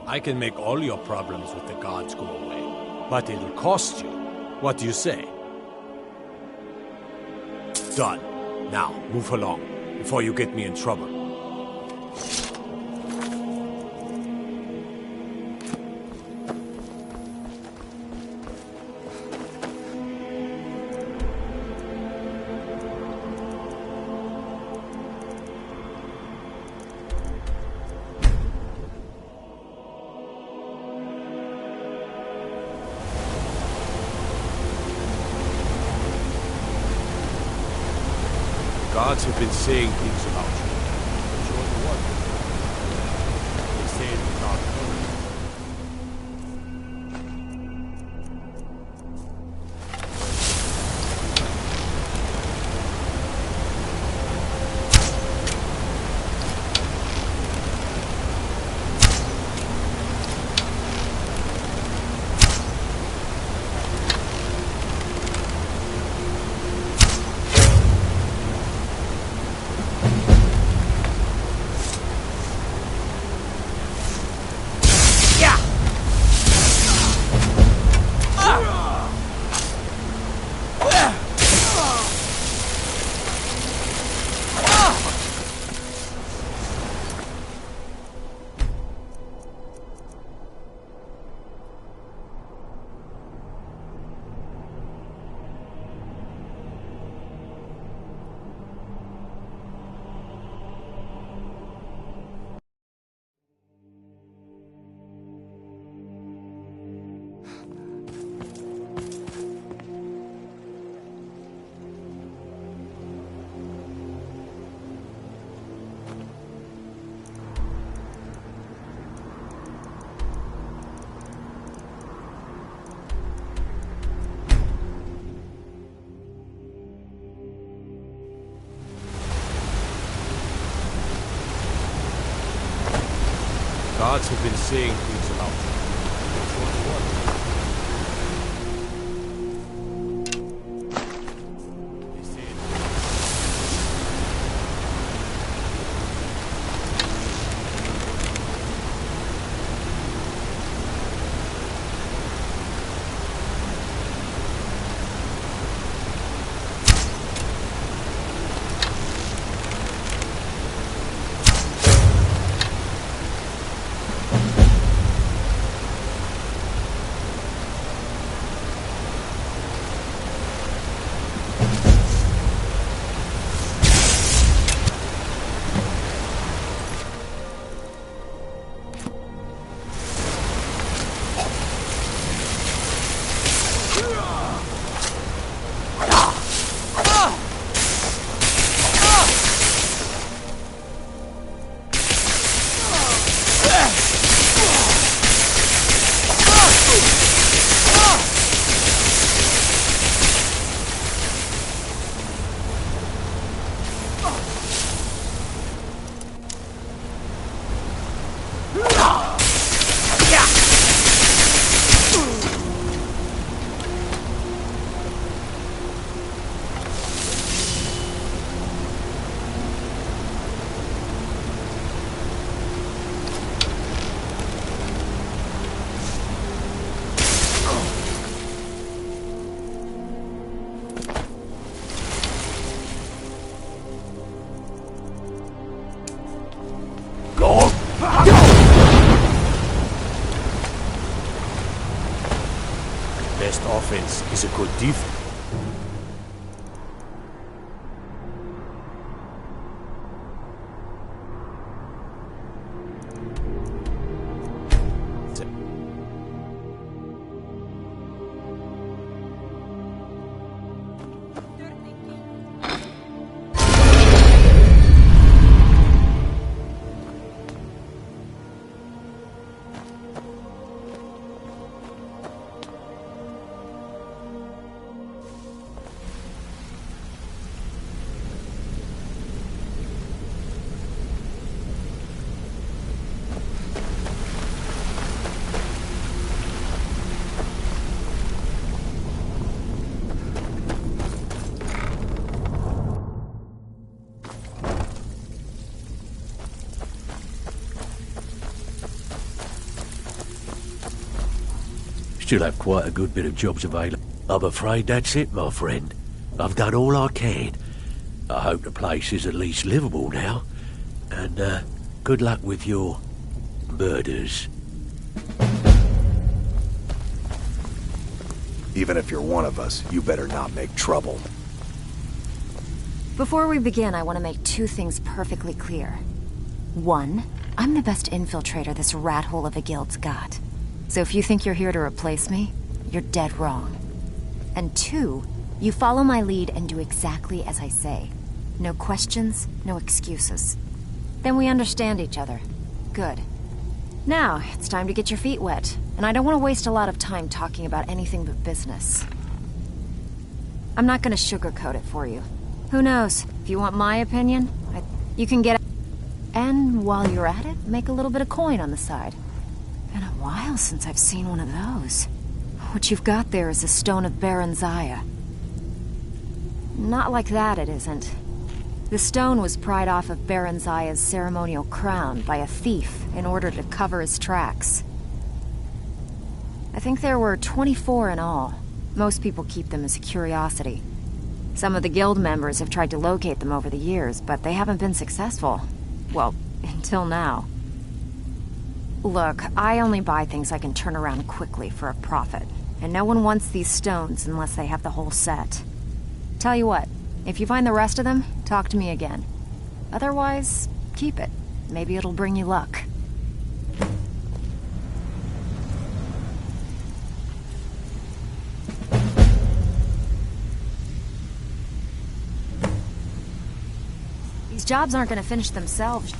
I can make all your problems with the gods go away, but it'll cost you. What do you say? Done. Now, move along, before you get me in trouble. Gods have been saying things about you. But you're the one. They say it without knowing. Gods have been saying things about you. But you're the one. They say it. Best offense is a good defense. still have quite a good bit of jobs available. I'm afraid that's it, my friend. I've done all I can. I hope the place is at least livable now. And, good luck with your murders. Even if you're one of us, you better not make trouble. Before we begin, I want to make 2 things perfectly clear. 1, I'm the best infiltrator this rat hole of a guild's got. So if you think you're here to replace me, you're dead wrong. And 2, you follow my lead and do exactly as I say. No questions, no excuses. Then we understand each other. Good. Now, it's time to get your feet wet, and I don't want to waste a lot of time talking about anything but business. I'm not going to sugarcoat it for you. Who knows? If you want my opinion, you can get... And while you're at it, make a little bit of coin on the side. Been a while since I've seen one of those. What you've got there is a stone of Baron Zaya. Not like that, it isn't. The stone was pried off of Baron Zaya's ceremonial crown by a thief in order to cover his tracks. I think there were 24 in all. Most people keep them as a curiosity. Some of the guild members have tried to locate them over the years, but they haven't been successful. Well, until now. Look, I only buy things I can turn around quickly for a profit, and no one wants these stones unless they have the whole set. Tell you what, if you find the rest of them, talk to me again. Otherwise, keep it. Maybe it'll bring you luck. These jobs aren't going to finish themselves.